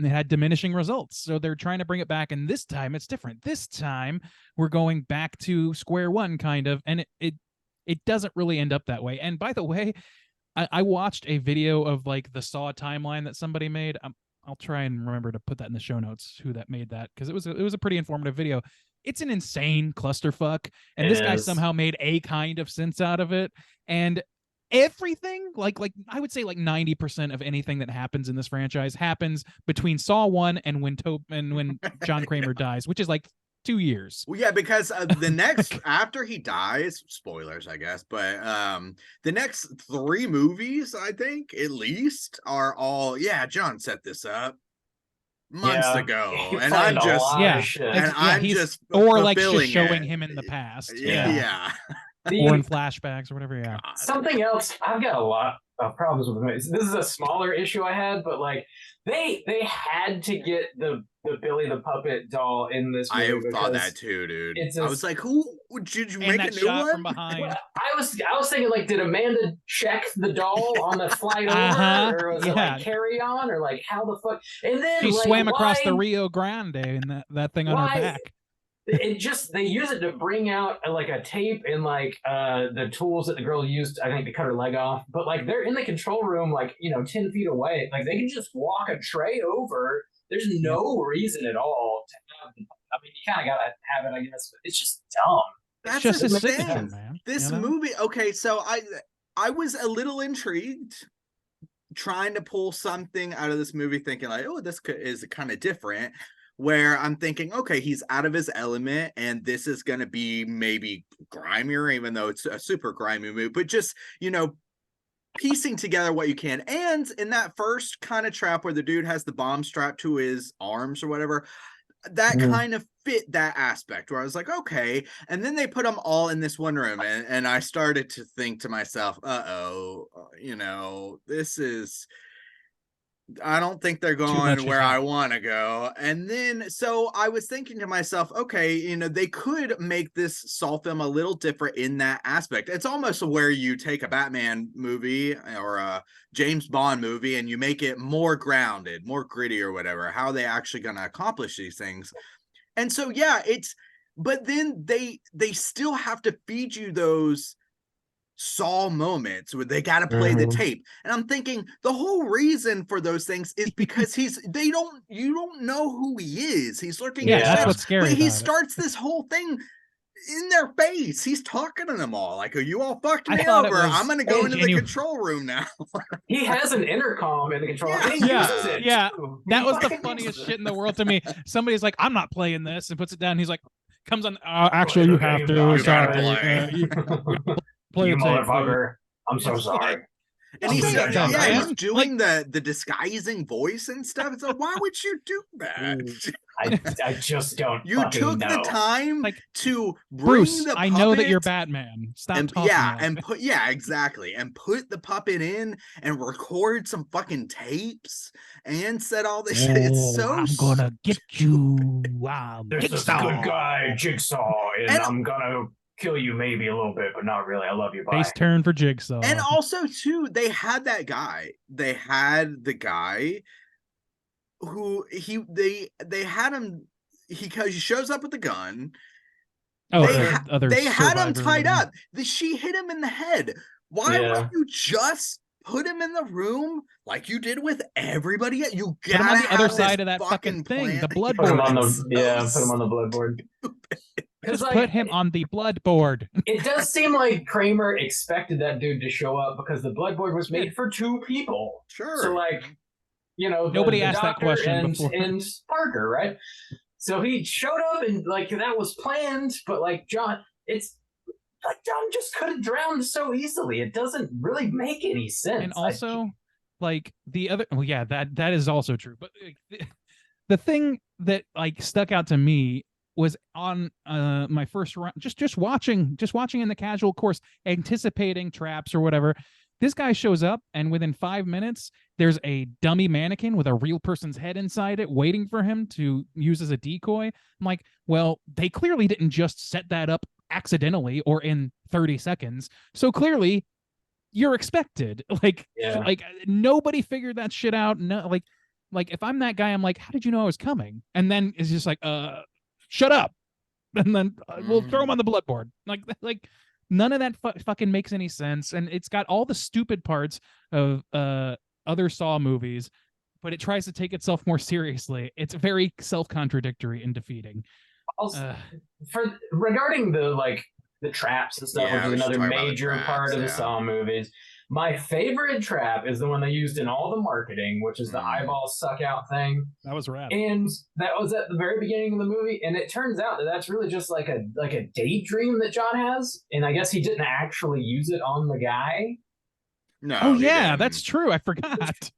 had diminishing results. So they're trying to bring it back, and this time it's different. This time we're going back to square one, kind of, and it doesn't really end up that way. And by the way, I watched a video of like the Saw timeline that somebody made. I'll try and remember to put that in the show notes who that made that, because it was a pretty informative video. It's an insane clusterfuck, and It this guy is. somehow made a kind of sense out of it. And everything, like I would say, like 90% of anything that happens in this franchise happens between Saw 1 and when John Kramer dies, which is like 2 years. Well, yeah, because the next after he dies, spoilers, I guess, but the next 3 movies, I think at least, are all John set this up months Yeah. ago, You and find I'm a just lot Yeah. of shit. and Yeah, I'm he's- just or like just fulfilling showing it. him in the past. Yeah. Or in flashbacks or whatever. Yeah. God. Something else, I've got a lot of problems with movies. This is a smaller issue I had, but like they had to get the Billy the Puppet doll in this movie. I thought because that too, dude. it's I a- was like, who did you And make that a new shot one? from behind. Well, I was thinking, like, did Amanda check the doll on the flight over, Uh-huh, or was it yeah. like carry on, or like how the fuck? And then She like, swam across the why- Rio Grande and that thing on her Why- back. It just they use it to bring out like a tape and like the tools that the girl used, I think, to cut her leg off. But like they're in the control room, like 10 feet away. Like they can just walk a tray over. There's no reason at all to have. I mean, you kind of gotta have it, I guess. But it's just dumb. That's Just his the signature, thing. man. This you know? movie, okay, so I was a little intrigued trying to pull something out of this movie, thinking like, oh, this is kind of different, where I'm thinking, okay, he's out of his element and this is going to be maybe grimier, even though it's a super grimy movie, but just piecing together what you can. And in that first kind of trap where the dude has the bomb strapped to his arms or whatever, that kind of fit that aspect where I was like, okay. And then they put them all in this one room, and I started to think to myself, this is, I don't think they're much, going where yeah. I want to go. And then, so I was thinking to myself, okay, they could make this Saw film a little different in that aspect. It's almost where you take a Batman movie or a James Bond movie and you make it more grounded, more gritty or whatever, how they actually going to accomplish these things. And so, but then they still have to feed you those Saw moments where they got to play the tape. And I'm thinking the whole reason for those things is because you don't know who he is. He's lurking Yeah, in the that's shadows, what's scary but he about it. starts this whole thing in their face. He's talking to them all like, "Are you all fucked I me thought it over? was I'm going to go into the genuine. control room now." He has an intercom in the control room. And he Yeah, uses it, yeah. too. That He was the fucking funniest uses it. shit in the world to me. Somebody's like, I'm not playing this, and puts it down. He's like, comes on. Actually, you Okay, have you to. gotta Sorry. play. You play You the tape, please. motherfucker. I'm so It's sorry. like- And he's, Oh, yeah, he's man. doing the disguising voice and stuff. It's like, why would you do that? I just don't You fucking took know. the time Like, to bring Bruce, the I know that you're puppet Batman. Stop and talking. like and that. exactly, and put the puppet in and record some fucking tapes and said all this shit. It's so I'm gonna get you. Wow, This is a Jigsaw. good guy, Jigsaw, and And- I'm gonna kill you maybe a little bit, but not really. I love you, bye. Face turn for Jigsaw. And also too, they had that guy. They had the guy who they had him because he shows up with the gun. oh, they the ha- other they had him survivor, tied whatever. up. She hit him in the head. Why Yeah. would you just put him in the room like you did with everybody else? You Put him gotta on the other have side this of that fucking thing, the plan. blood Put him board. on the It's put him on the bloodboard. Just like, put him on the blood board. It does seem like Kramer expected that dude to show up because the bloodboard was made for 2 people. Sure. So like, Nobody the asked that doctor question and, before. and Parker, right? So he showed up and like that was planned, but like John, it's like John just could have drowned so easily. It doesn't really make any sense. And also, like the other, well, yeah, that is also true. But the thing that like stuck out to me was on my first round, just watching in the casual course, anticipating traps or whatever. This guy shows up, and within 5 minutes, there's a dummy mannequin with a real person's head inside it, waiting for him to use as a decoy. I'm like, well, they clearly didn't just set that up accidentally or in 30 seconds. So clearly, you're expected. Like nobody figured that shit out. No, like if I'm that guy, I'm like, how did you know I was coming? And then it's just like, shut up, and then we'll throw him on the bloodboard. Like none of that fucking makes any sense, and it's got all the stupid parts of other Saw movies, but it tries to take itself more seriously. It's very self-contradictory and defeating. Also, regarding the traps and stuff, which is another major part of the Saw movies. My favorite trap is the one they used in all the marketing, which is the eyeball suck out thing. That was rad. And that was at the very beginning of the movie. And it turns out that that's really just like a daydream that John has. And I guess he didn't actually use it on the guy. No. Oh yeah, that's true. I forgot.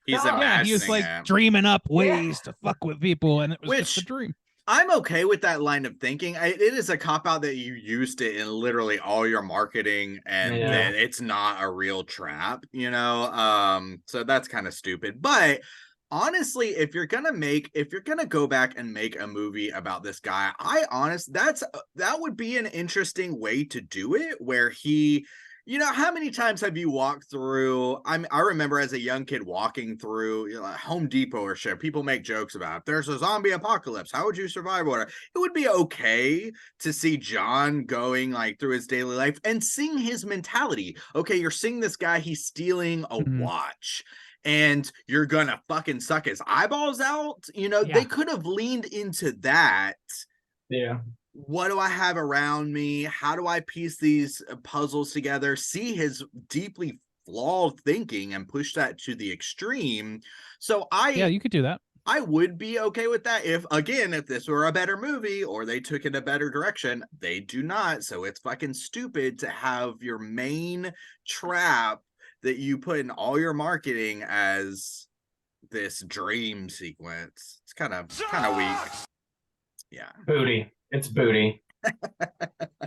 He's he was like dreaming up ways to fuck with people, and it was just a dream. I'm okay with that line of thinking. It is a cop-out that you used it in literally all your marketing, and that it's not a real trap, you know? So that's kind of stupid. But honestly, if you're gonna go back and make a movie about this guy, that would be an interesting way to do it, where he... You know, how many times have you walked through? I remember as a young kid walking through, you know, Home Depot or shit. People make jokes about if there's a zombie apocalypse, how would you survive? Or it would be okay to see John going like through his daily life and seeing his mentality. Okay, you're seeing this guy, he's stealing a watch, and you're gonna fucking suck his eyeballs out. You know, they could have leaned into that. Yeah. What do I have around me? How do I piece these puzzles together? See his deeply flawed thinking and push that to the extreme. So you could do that. I would be okay with that if this were a better movie or they took it a better direction. They do not. So it's fucking stupid to have your main trap that you put in all your marketing as this dream sequence. It's kind of weak. Yeah. Booty. It's booty.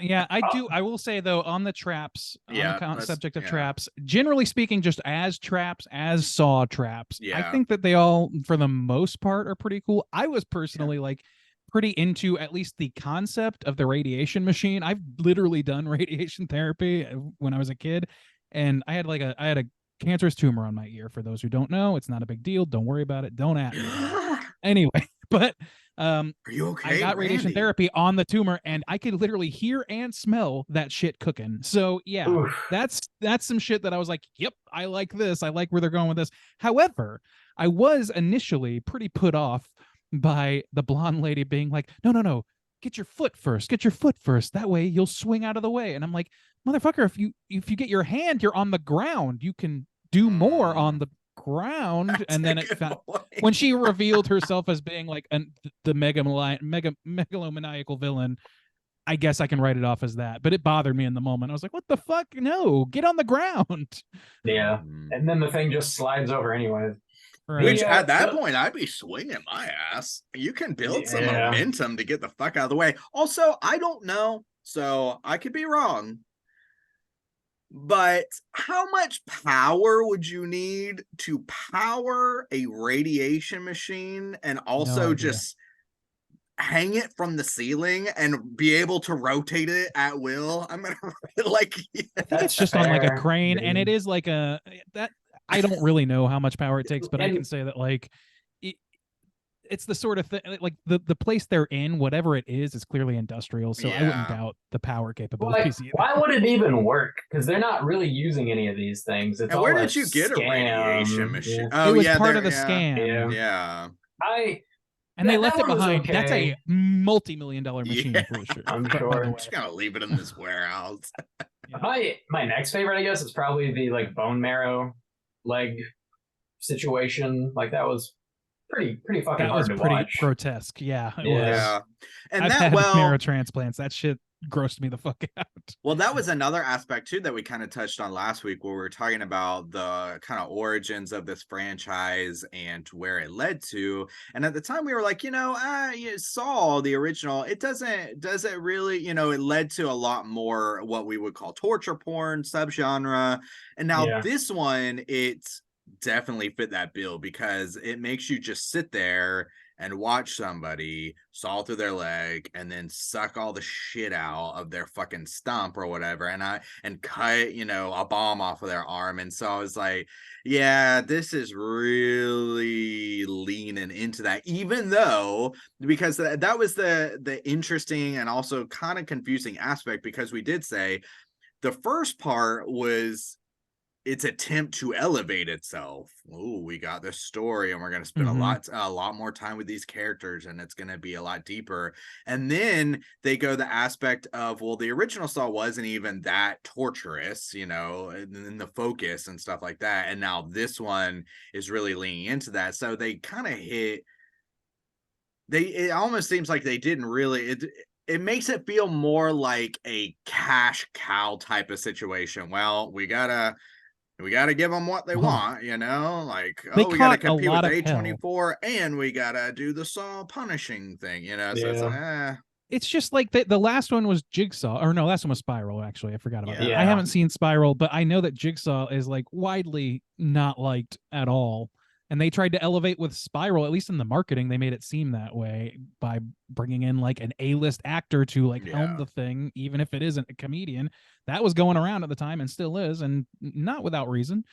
Yeah, I will say though, on the traps, on the subject of traps, generally speaking, just as traps, as Saw traps, I think that they all, for the most part, are pretty cool. I was personally like pretty into at least the concept of the radiation machine. I've literally done radiation therapy when I was a kid, and I had a cancerous tumor on my ear. For those who don't know, it's not a big deal. Don't worry about it. Don't at me. Anyway, but are you okay? I got radiation therapy on the tumor, and I could literally hear and smell that shit cooking. So yeah, that's some shit that I was like, yep, I like this. I like where they're going with this. However, I was initially pretty put off by the blonde lady being like, no, get your foot first. Get your foot first. That way you'll swing out of the way. And I'm like, motherfucker, if you get your hand, you're on the ground. You can do more on the ground. That's and then when she revealed herself as being like the megalomaniacal villain, I guess I can write it off as that, but it bothered me in the moment. I was like, what the fuck? No, get on the ground. Yeah. And then the thing just slides over anyway. Right. Which at that point, I'd be swinging my ass. You can build some momentum to get the fuck out of the way. Also, I don't know, so I could be wrong. But how much power would you need to power a radiation machine and also just hang it from the ceiling and be able to rotate it at will? I'm gonna like I think it's just on like a crane, and it is like that. I don't really know how much power it takes, but I can say that like it's the sort of thing, like the place they're in, whatever it is clearly industrial. So I wouldn't doubt the power capabilities. Like, why would it even work? Because they're not really using any of these things. It's where did you get a radiation machine? Oh, it was part of the scam. Yeah. And they left it behind. Okay. That's a multi-million-dollar machine for sure. I'm sure. I'm just gonna leave it in this warehouse. My next favorite, I guess, is probably the like bone marrow leg situation. Like that was pretty fucking That hard was to pretty watch. grotesque. Yeah, it Yeah. was. Yeah. And I've that, had well, marrow transplants. That shit grossed me the fuck out. well, that was another aspect too that we kind of touched on last week, where we were talking about the kind of origins of this franchise and where it led to. And at the time, we were like, you saw the original. It doesn't really, it led to a lot more what we would call torture porn subgenre. And now Yeah. this one, it's definitely fit that bill because it makes you just sit there and watch somebody saw through their leg and then suck all the shit out of their fucking stump or whatever and cut a bomb off of their arm. And so I was like, yeah, this is really leaning into that, even though, because that was the interesting and also kind of confusing aspect, because we did say the first part was its attempt to elevate itself. Oh, we got this story and we're going to spend a lot more time with these characters and it's going to be a lot deeper. And then they go the aspect of, well, the original Saw wasn't even that torturous, and then the focus and stuff like that. And now this one is really leaning into that. So they kind of it almost seems like they didn't really, it makes it feel more like a cash cow type of situation. Well, we gotta give them what they want, like, They we gotta caught a compete lot with of hell. A24 and we gotta do the Saw punishing thing, so it's like, It's just like the last one was Jigsaw, or no, last one was Spiral. Actually, I forgot about that. Yeah. I haven't seen Spiral, but I know that Jigsaw is like widely not liked at all. And they tried to elevate with Spiral, at least in the marketing, they made it seem that way by bringing in like an A-list actor to like helm the thing, even if it isn't a comedian. That was going around at the time and still is, and not without reason.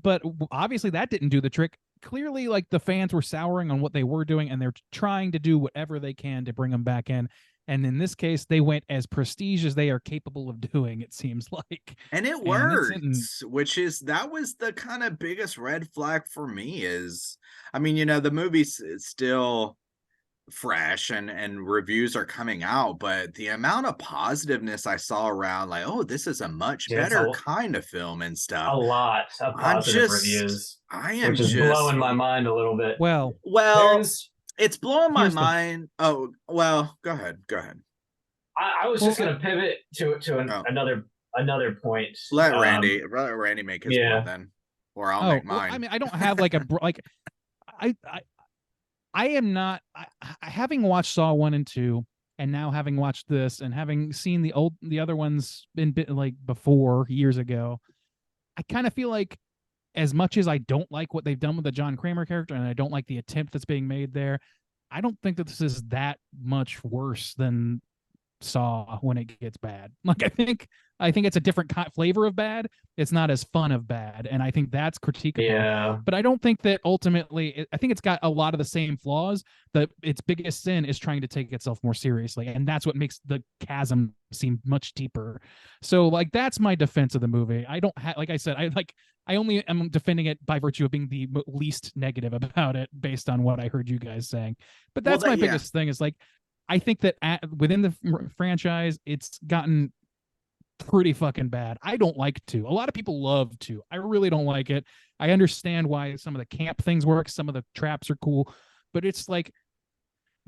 But obviously that didn't do the trick. Clearly, like the fans were souring on what they were doing, and they're trying to do whatever they can to bring them back in. And in this case, they went as prestige as they are capable of doing, it seems like. and it worked, that was the kind of biggest red flag for me is, I mean, the movie's still fresh and reviews are coming out, but the amount of positiveness I saw around, like, oh, this is a much better kind of film and stuff. A lot of positive reviews. Which is blowing my mind a little bit. Well, it's blowing my mind. Oh, well, go ahead. I was just going to pivot to another point. Let Randy make his point then, or I'll make mine. I mean, I don't have like a like. I am not. Having watched Saw 1 and 2, and now having watched this, and having seen the other ones like before years ago, I kind of feel like, as much as I don't like what they've done with the John Kramer character, and I don't like the attempt that's being made there, I don't think that this is that much worse than Saw when it gets bad. Like, I think it's a different flavor of bad. It's not as fun of bad, and I think that's critiquable. Yeah. But I don't think that ultimately, I think it's got a lot of the same flaws. That its biggest sin is trying to take itself more seriously, and that's what makes the chasm seem much deeper. So, like, that's my defense of the movie. I don't have, like I said, I only am defending it by virtue of being the least negative about it, based on what I heard you guys saying. But that's my biggest thing is, like, I think that within the franchise, it's gotten pretty fucking bad. I don't like 2. A lot of people love 2. I really don't like it. I understand why some of the camp things work. Some of the traps are cool, but it's like,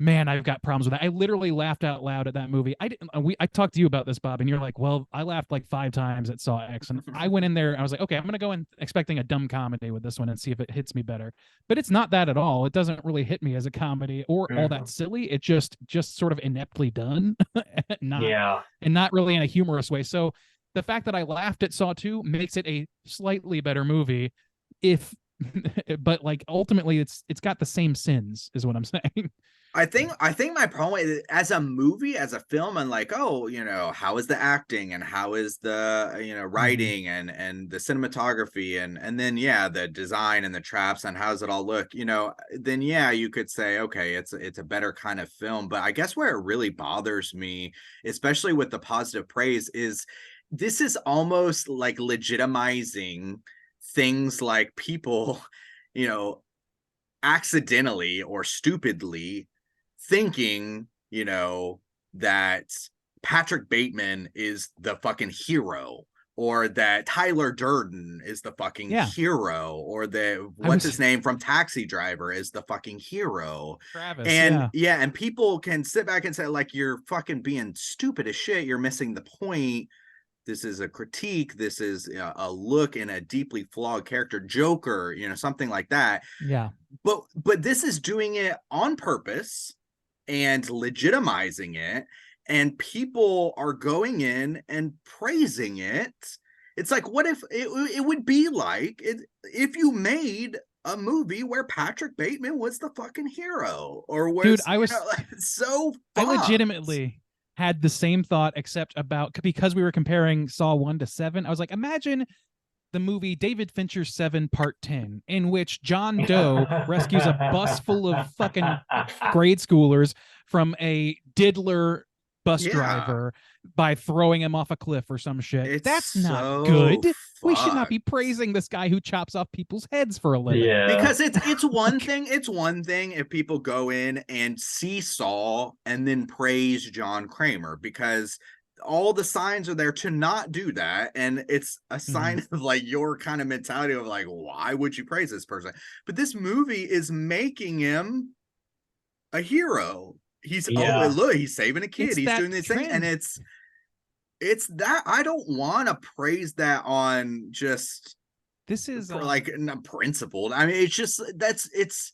man, I've got problems with that. I literally laughed out loud at that movie. I talked to you about this, Bob, and you're like, well, I laughed like 5 times at Saw X, and I went in there and I was like, okay, I'm gonna go in expecting a dumb comedy with this one and see if it hits me better. But it's not that at all. It doesn't really hit me as a comedy or all that silly. It just sort of ineptly done, and not really in a humorous way. So the fact that I laughed at Saw 2 makes it a slightly better movie. But like ultimately, it's got the same sins, is what I'm saying. I think my problem is, as a movie, as a film, and like, oh, how is the acting and how is the writing and the cinematography and then the design and the traps and how does it all look, then you could say, okay, it's a better kind of film. But I guess where it really bothers me, especially with the positive praise, is this is almost like legitimizing things like people, accidentally or stupidly thinking, that Patrick Bateman is the fucking hero or that Tyler Durden is the fucking Yeah. hero, or that I what's was- his name from Taxi Driver is the fucking hero. Travis. And yeah. and people can sit back and say, like, you're fucking being stupid as shit. You're missing the point. This is a critique. This is a look in a deeply flawed character, Joker, something like that. Yeah. But this is doing it on purpose and legitimizing it, and people are going in and praising it. It's like, what if it would be like if you made a movie where Patrick Bateman was the fucking hero, or was, Dude, I was so I fucked. legitimately had the same thought, except because we were comparing Saw 1 to 7. I was like, imagine the movie David Fincher's 7 Part 10, in which John Doe rescues a bus full of fucking grade schoolers from a diddler bus Yeah. driver by throwing him off a cliff or some shit. It's That's not so good. We should not be fucked. praising this guy who chops off people's heads for a living. Yeah. Because it's one thing. It's one thing if people go in and see Saw and then praise John Kramer, because all the signs are there to not do that, and it's a sign of like your kind of mentality of like, why would you praise this person? But this movie is making him a hero. He's Yeah. look, he's saving a kid. It's He's that doing this thing, and trend. it's that I don't want to praise that on just This is for like not principled. I mean, it's just it's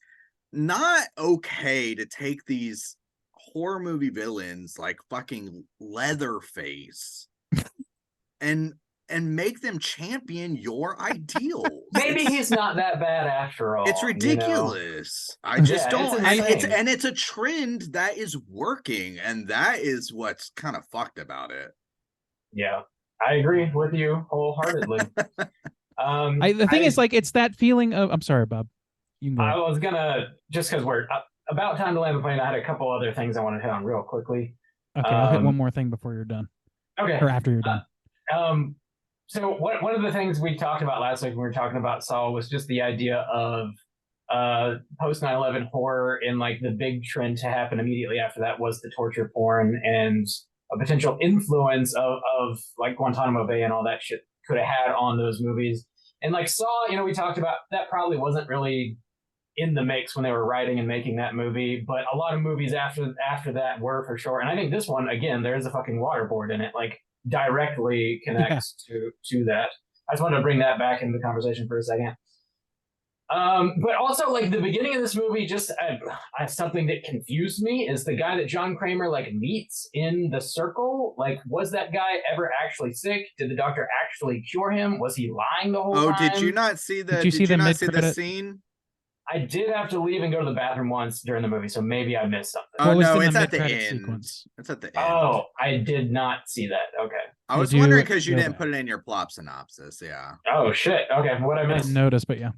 not okay to take these horror movie villains like fucking Leatherface and make them champion your ideals. Maybe It's- he's not that bad after all. It's you know? ridiculous. I just Yeah, don't. it's insane. And it's a trend that is working, and that is what's kind of fucked about it. Yeah, I agree with you wholeheartedly. the thing is, like, it's that feeling of, I'm sorry, Bob. You can go. I was gonna, just because we're about time to land the plane, I had a couple other things I wanted to hit on real quickly. Okay, I'll hit um, one more thing before you're done, Okay. or after you're done. So one of the things we talked about last week when we were talking about Saw was just the idea of post 9/11 horror, and like the big trend to happen immediately after that was the torture porn, and a potential influence of like Guantanamo Bay and all that shit could have had on those movies. And like Saw, we talked about that probably wasn't really in the mix when they were writing and making that movie, but a lot of movies after that were, for sure. And I think this one, again, there's a fucking waterboard in it, like directly connects to that. I just wanted to bring that back into the conversation for a second. But also, like, the beginning of this movie, just something that confused me is the guy that John Kramer like meets in the circle. Like, was that guy ever actually sick? Did the doctor actually cure him? Was he lying the whole time? Did you not see the? Did you see the not see the mid-credit- scene? I did have to leave and go to the bathroom once during the movie, so maybe I missed something. Oh What was no, in it's the at the mid-credit end. sequence? It's at the end. Oh, I did not see that. Okay. I was Did you wondering because you go didn't back? put it in your plot synopsis. Yeah. Oh shit. Okay, what I I missed? didn't notice, but yeah.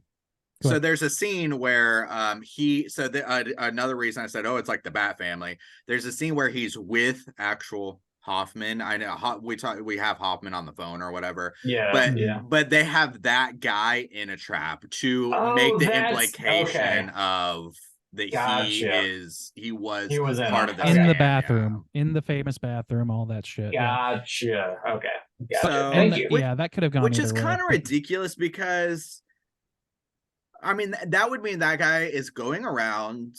Go So ahead. there's a scene where another reason I said, oh, it's like the Bat Family. There's a scene where he's with actual Hoffman. I know we have Hoffman on the phone or whatever, Yeah. but yeah. but they have that guy in a trap to Oh, make the that's- implication okay. of that Gotcha. he was He was in part it. of the Okay. In the scam, bathroom, in the famous bathroom, all that shit. yeah. Gotcha. Okay. Gotcha. So- Thank And you. Which- yeah, that could have gone which either is way, kind of but- ridiculous because I mean that would mean that guy is going around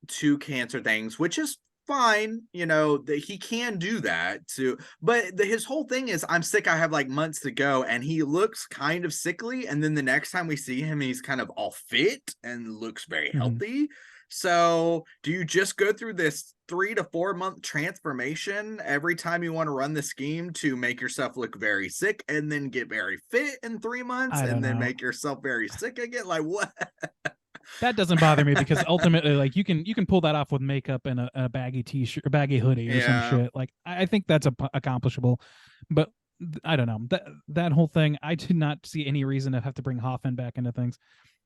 to cancer things, which is fine, that he can do that too. But his whole thing is, I'm sick, I have like months to go, and he looks kind of sickly, and then the next time we see him, he's kind of all fit and looks very Mhm. healthy. So do you just go through this 3 to 4 month transformation every time you want to run the scheme to make yourself look very sick and then get very fit in 3 months I don't and then know. make yourself very sick again? Like what? That doesn't bother me because ultimately, like, you can pull that off with makeup and a baggy t-shirt, or baggy hoodie, or Yeah. some shit. Like, I think that's accomplishable. But I don't know, that whole thing. I did not see any reason to have to bring Hoffman back into things.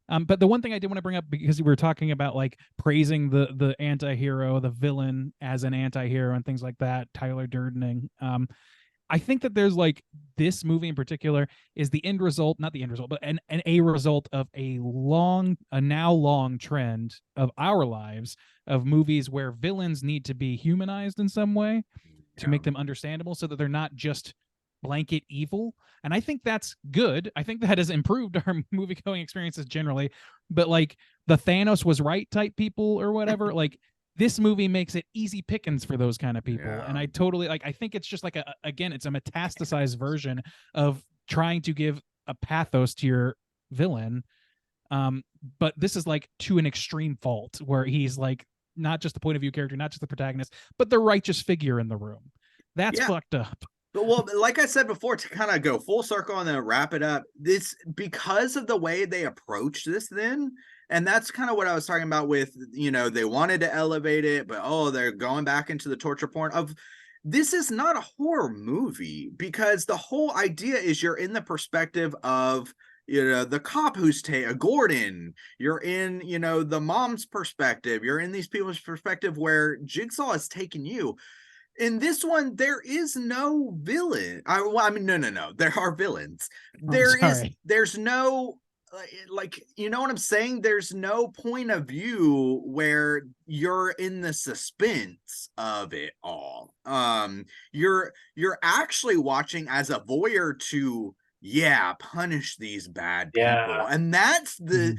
But the one thing I did want to bring up, because we were talking about like praising the anti-hero, the villain as an anti-hero and things like that, Tyler Durdening. I think that there's like this movie in particular is the end result, not the end result, but a result of a now long trend of our lives of movies where villains need to be humanized in some way to make them understandable, so that they're not just blanket evil. And I think that's good. I think that has improved our movie going experiences generally. But like the Thanos was right type people or whatever, like this movie makes it easy pickings for those kind of people. Yeah. And I totally like, I think it's just like again, it's a metastasized version of trying to give a pathos to your villain. But this is like to an extreme fault where he's like not just the point of view character, not just the protagonist, but the righteous figure in the room. That's fucked up. But well, like I said before, to kind of go full circle and then wrap it up, this because of the way they approached this then, and that's kind of what I was talking about with, you know, they wanted to elevate it, but they're going back into the torture porn of this is not a horror movie because the whole idea is you're in the perspective of, you know, the cop who's Gordon, you're in, you know, the mom's perspective, you're in these people's perspective where Jigsaw is taking you. In this one, there is no villain. I mean, no. There are villains. There's no, like, you know what I'm saying? There's no point of view where you're in the suspense of it all. You're actually watching as a voyeur to, punish these bad people. And that's the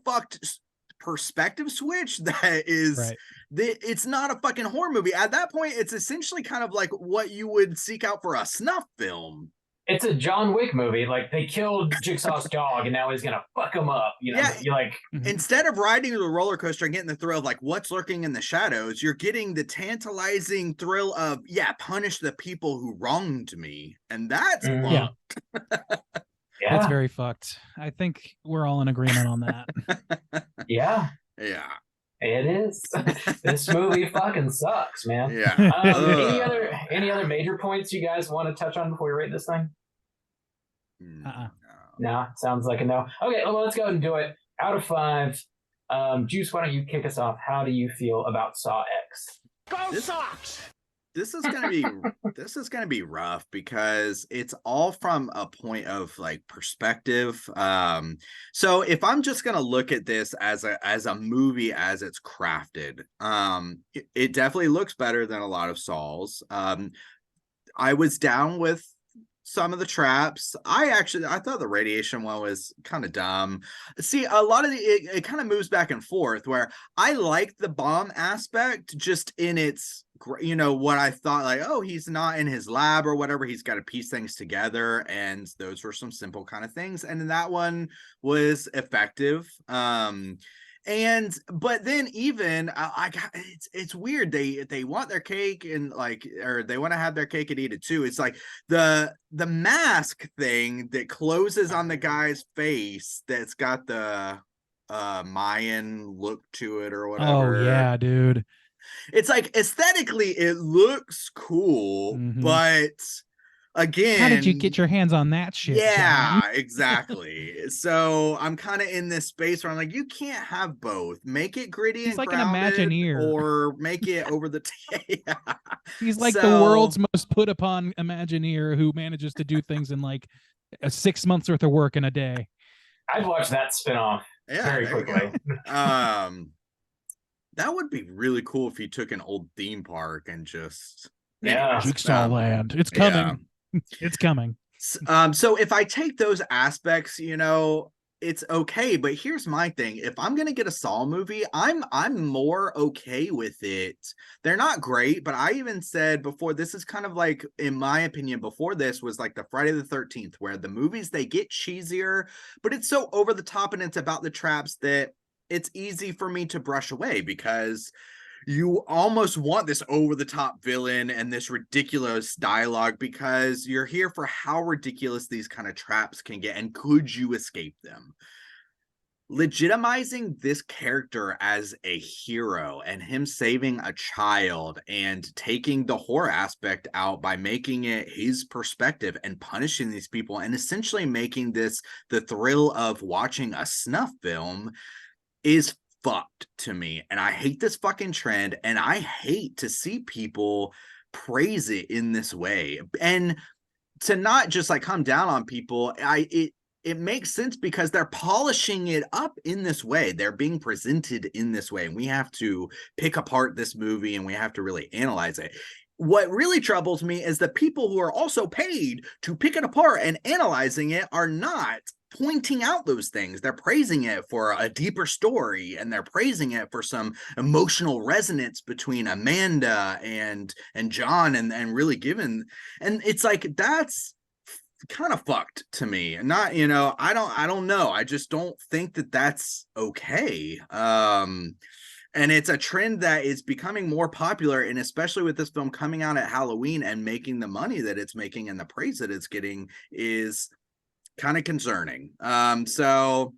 fucked perspective switch that is right. It's not a fucking horror movie. At that point, it's essentially kind of like what you would seek out for a snuff film. It's a John Wick movie. Like they killed Jigsaw's dog and now he's gonna fuck him up. You know, you're like instead of riding the roller coaster and getting the thrill of like what's lurking in the shadows, you're getting the tantalizing thrill of punish the people who wronged me. And that's fucked. That's very fucked. I think we're all in agreement on that. Yeah. It is. This movie fucking sucks, man. Any other major points you guys want to touch on before we rate this thing? No, sounds like a no. Okay, well, let's go ahead and do it. Out of 5, Juice, why don't you kick us off? How do you feel about Saw X? Go Sox! This is gonna be rough because it's all from a point of like perspective. So if I'm just gonna look at this as a movie as it's crafted, it definitely looks better than a lot of Saws. I was down with some of the traps. I thought the radiation one was kind of dumb. See, a lot of it kind of moves back and forth where I like the bomb aspect just in its, you know, what I thought like, he's not in his lab or whatever. He's got to piece things together. And those were some simple kind of things. And that one was effective. But then even it's weird. They want their cake and or they want to have their cake and eat it too. It's like the mask thing that closes on the guy's face that's got the Mayan look to it or whatever. Oh yeah, dude. It's like aesthetically it looks cool, but again, how did you get your hands on that shit? Yeah, exactly. So I'm kind of in this space where I'm like, you can't have both. Make it gritty and like grounded, an Imagineer, or make it over the He's like the world's most put upon Imagineer who manages to do things in like 6 months worth of work in a day. I'd watch that spinoff very quickly. That would be really cool if you took an old theme park and just Jigsaw Land. It's coming. It's coming. So if I take those aspects, you know, it's okay. But here's my thing: if I'm gonna get a Saw movie, I'm more okay with it. They're not great, but I even said before, this is kind of like, in my opinion, before this was like the Friday the 13th, where the movies they get cheesier, but it's so over the top and it's about the traps that it's easy for me to brush away because you almost want this over-the-top villain and this ridiculous dialogue because you're here for how ridiculous these kind of traps can get and could you escape them. Legitimizing this character as a hero and him saving a child and taking the horror aspect out by making it his perspective and punishing these people and essentially making this the thrill of watching a snuff film is fucked to me. And I hate this fucking trend, and I hate to see people praise it in this way and to not just like come down on people. It makes sense because they're polishing it up in this way. They're being presented in this way, and we have to pick apart this movie and we have to really analyze it. what really troubles me is the people who are also paid to pick it apart and analyzing it are not pointing out those things. They're praising it for a deeper story, and they're praising it for some emotional resonance between Amanda and John, and really given, and it's like that's kind of fucked to me. And not, I don't know, I just don't think that that's okay. And it's a trend that is becoming more popular, and especially with this film coming out at Halloween and making the money that it's making and the praise that it's getting is kind of concerning. So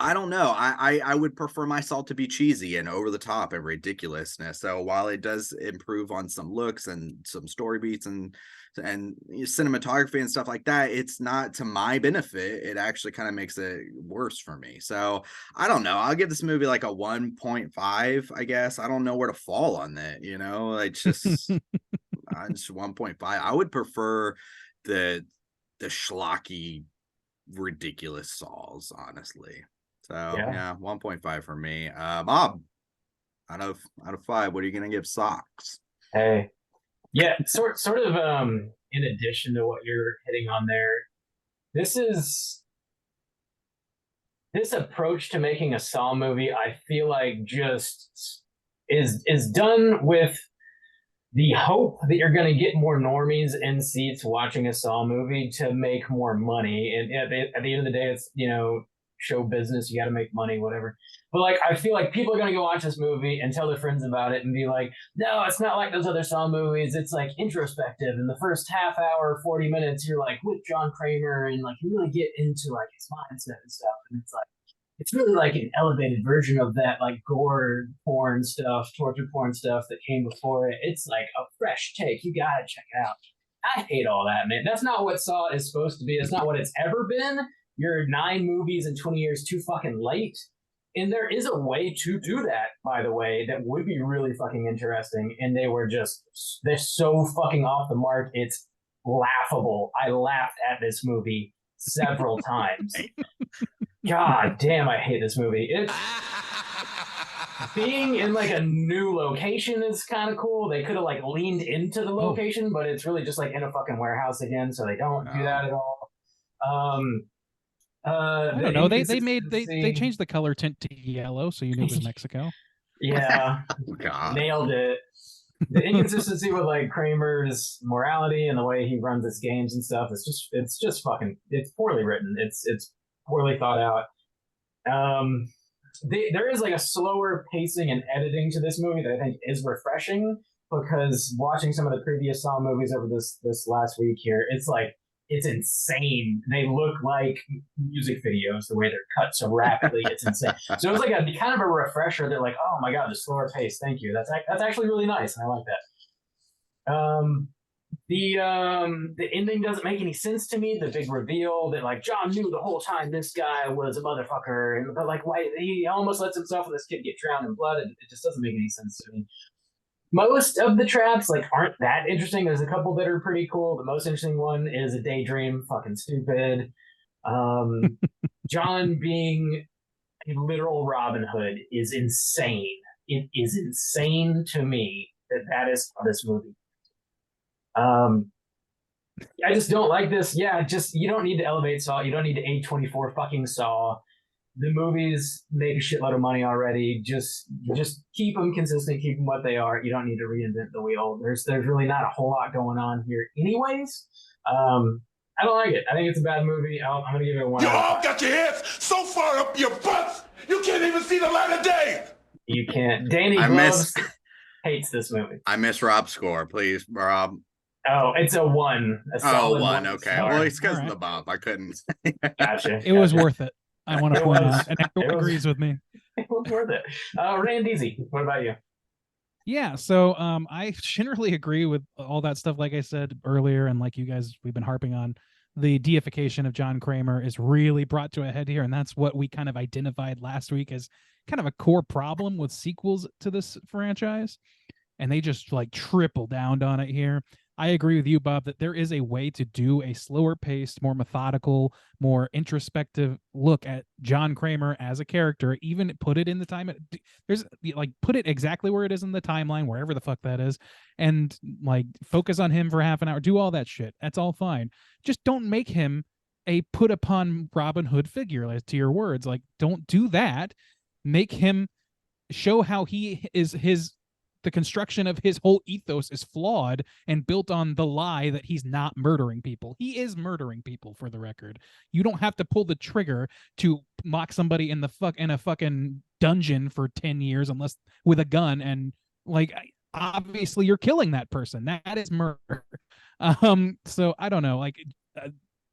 I don't know. I would prefer my Saw to be cheesy and over the top and ridiculousness. So while it does improve on some looks and some story beats and cinematography and stuff like that, it's not to my benefit. It actually kind of makes it worse for me. So I don't know. I'll give this movie like a 1.5, I guess. I don't know where to fall on that. It's just, just 1.5. I would prefer the schlocky, ridiculous Saws, honestly. So yeah, 1.5 for me. Bob, out of 5, what are you gonna give Socks? Hey, yeah, sort of. In addition to what you're hitting on there, this approach to making a Saw movie, I feel like just is done with the hope that you're going to get more normies in seats watching a Saw movie to make more money. And at the end of the day, it's, show business. You got to make money, whatever. But like, I feel like people are going to go watch this movie and tell their friends about it and be like, no, it's not like those other Saw movies. It's like introspective. In the first half hour, 40 minutes, you're like with John Kramer and like you really get into like his mindset and stuff. And it's like, it's really like an elevated version of that like gore porn stuff, torture porn stuff that came before it. It's like a fresh take. You gotta check it out. I hate all that, man. That's not what Saw is supposed to be. That's not what it's ever been. You're 9 movies in 20 years too fucking late. And there is a way to do that, by the way, that would be really fucking interesting. And they're so fucking off the mark. It's laughable. I laughed at this movie several times. God damn, I hate this movie. It's being in like a new location is kind of cool. They could have like leaned into the location, but it's really just like in a fucking warehouse again, so they don't do that at all. I don't know. They changed the color tint to yellow, so you knew it was Mexico. Yeah, God. Nailed it. The inconsistency with like Kramer's morality and the way he runs his games and stuff is it's poorly written. It's poorly thought out. There is like a slower pacing and editing to this movie that I think is refreshing, because watching some of the previous Saw movies over this last week here, it's insane. They look like music videos the way they're cut so rapidly. It's insane. So it was like a kind of a refresher. They're like, oh my god, the slower pace. Thank you. That's actually really nice, and I like that. The ending doesn't make any sense to me. The big reveal that like John knew the whole time this guy was a motherfucker, but like why he almost lets himself and this kid get drowned in blood. It just doesn't make any sense to me. Most of the traps like aren't that interesting. There's a couple that are pretty cool. The most interesting one is a daydream, fucking stupid. John being a literal Robin Hood is insane. It is insane to me that is this movie. I just don't like this. Yeah, you don't need to elevate Saw. You don't need to A24 fucking Saw. The movies make a shitload of money already. Just keep them consistent, keep them what they are. You don't need to reinvent the wheel. There's really not a whole lot going on here anyways. I don't like it. I think it's a bad movie. I'm gonna give it a 1. You all got your heads so far up your butts, you can't even see the light of day. You can't. Danny Gloves hates this movie. I miss Rob's score, please, Rob. Oh, it's a 1. A 1. Okay. Star. Well, it's because of the Bob. I couldn't. Gotcha. It was worth it. I want to point out, and everyone agrees with me. It was worth it. Randy, what about you? Yeah, so I generally agree with all that stuff. Like I said earlier, and like you guys, we've been harping on, the deification of John Kramer is really brought to a head here, and that's what we kind of identified last week as kind of a core problem with sequels to this franchise. And they just like triple down on it here. I agree with you, Bob, that there is a way to do a slower paced, more methodical, more introspective look at John Kramer as a character, even put it in the time. There's like, put it exactly where it is in the timeline, wherever the fuck that is, and like focus on him for half an hour, do all that shit. That's all fine. Just don't make him a put upon Robin Hood figure, like, to your words. Like, don't do that. Make him show how he is the construction of his whole ethos is flawed and built on the lie that he's not murdering people. He is murdering people, for the record. You don't have to pull the trigger to mock somebody in a fucking dungeon for 10 years unless with a gun, and like, obviously you're killing that person. That is murder. So I don't know, like,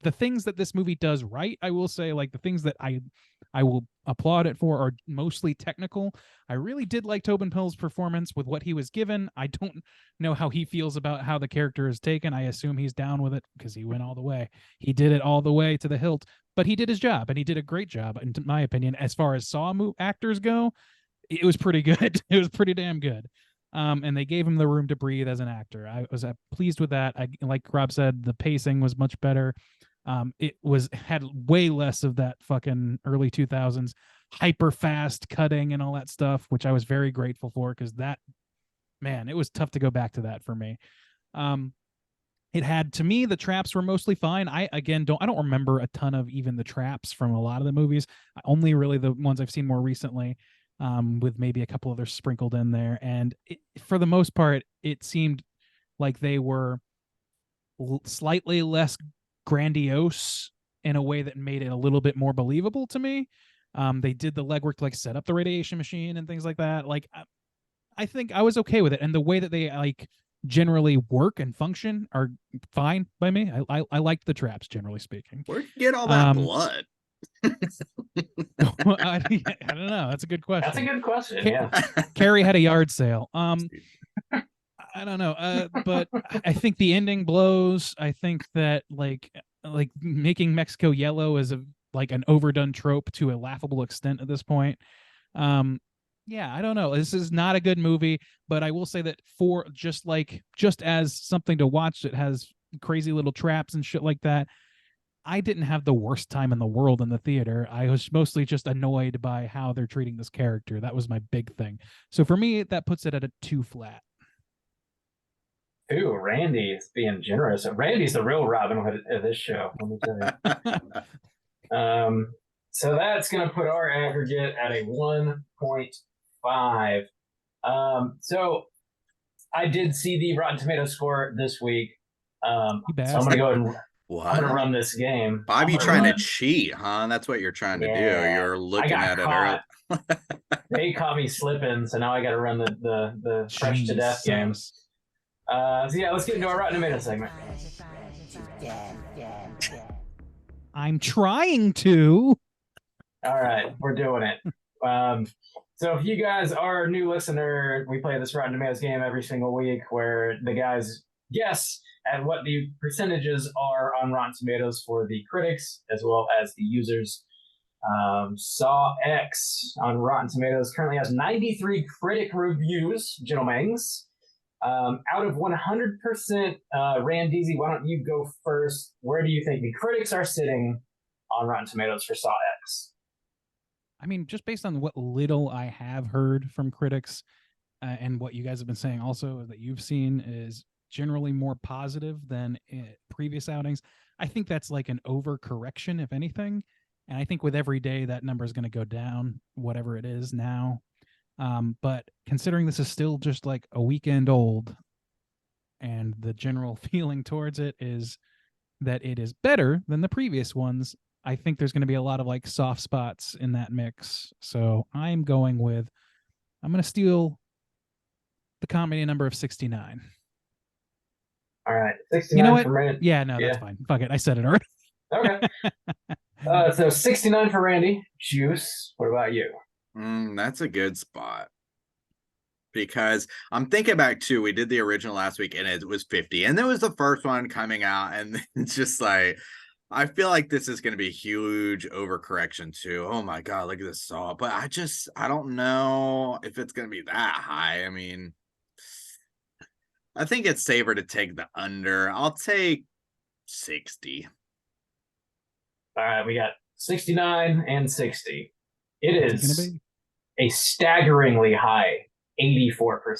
the things that this movie does right, I will say, like, the things that I will applaud it for are mostly technical. I really did like Tobin Pill's performance with what he was given. I don't know how he feels about how the character is taken. I assume he's down with it because he went all the way. He did it all the way to the hilt, but he did his job, and he did a great job, in my opinion. As far as Saw actors go, it was pretty good. It was pretty damn good. And they gave him the room to breathe as an actor. I was pleased with that. Like Rob said, the pacing was much better. It had way less of that fucking early 2000s hyper fast cutting and all that stuff, which I was very grateful for, because that, man, it was tough to go back to that for me. It had, to me, the traps were mostly fine. I don't remember a ton of even the traps from a lot of the movies. Only really the ones I've seen more recently, with maybe a couple others sprinkled in there. And for the most part, it seemed like they were slightly less grandiose in a way that made it a little bit more believable to me. They did the legwork to like set up the radiation machine and things like that. Like, I think I was okay with it, and the way that they like generally work and function are fine by me. I liked the traps, generally speaking. Where'd you get all that blood? I don't know. That's a good question. That's a good question. Yeah. Carrie had a yard sale. I don't know, but I think the ending blows. I think that like making Mexico yellow is like an overdone trope to a laughable extent at this point. Yeah, I don't know. This is not a good movie, but I will say that for just as something to watch that has crazy little traps and shit like that, I didn't have the worst time in the world in the theater. I was mostly just annoyed by how they're treating this character. That was my big thing. So for me, that puts it at a 2 flat. Ooh, Randy is being generous. Randy's the real Robin Hood of this show, let me tell you. So that's going to put our aggregate at a 1.5. So I did see the Rotten Tomatoes score this week. So I'm going to go ahead and I'm going to run this game. Bob, you trying to cheat, huh? That's what you're trying to do. You're looking at it early. They caught me slipping, so now I got to run the fresh to death games. So yeah, let's get into our Rotten Tomatoes segment. I'm trying to. All right, we're doing it. So if you guys are a new listener, we play this Rotten Tomatoes game every single week where the guys guess at what the percentages are on Rotten Tomatoes for the critics as well as the users. Saw X on Rotten Tomatoes currently has 93 critic reviews, gentlemen. Out of 100%, Randeezy, why don't you go first? Where do you think the critics are sitting on Rotten Tomatoes for Saw X? I mean, just based on what little I have heard from critics, and what you guys have been saying also that you've seen is generally more positive than previous outings. I think that's like an overcorrection, if anything. And I think with every day that number is going to go down, whatever it is now. But considering this is still just like a weekend old, and the general feeling towards it is that it is better than the previous ones, I think there's going to be a lot of like soft spots in that mix. So I'm going to steal the comedy number of 69. All right. 69 you know what? for Randy. Yeah, no, that's fine. Fuck it. I said it already. Okay. So 69 for Randy. Juice, what about you? That's a good spot. Because I'm thinking back to, we did the original last week and it was 50. And there was the first one coming out. And it's just like, I feel like this is going to be a huge overcorrection too. Oh my God, look at this Saw. But I don't know if it's going to be that high. I mean, I think it's safer to take the under. I'll take 60. All right, we got 69 and 60. It What's it is gonna a staggeringly high 84%.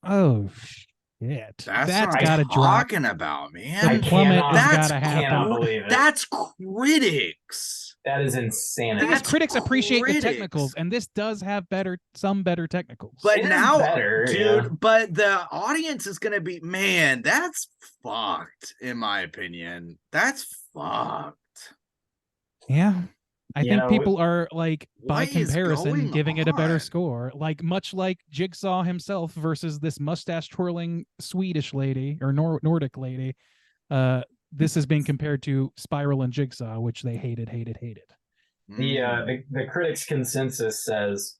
Oh shit! That's That's what gotta I'm drop. talking about, man. The plummet has That's gotta happen. cannot believe it. That's critics. That is insanity. Because That's critics appreciate the critics. technicals, and this does have some better technicals. But It is now, better, dude, yeah. but the audience is gonna be, man, that's fucked, in my opinion. That's fucked. Yeah. I You think know, people are like by what is comparison going giving it a better on? score. Like much like Jigsaw himself versus this mustache twirling Swedish lady or Nordic lady. This is being compared to Spiral and Jigsaw, which they hated. The critics' consensus says,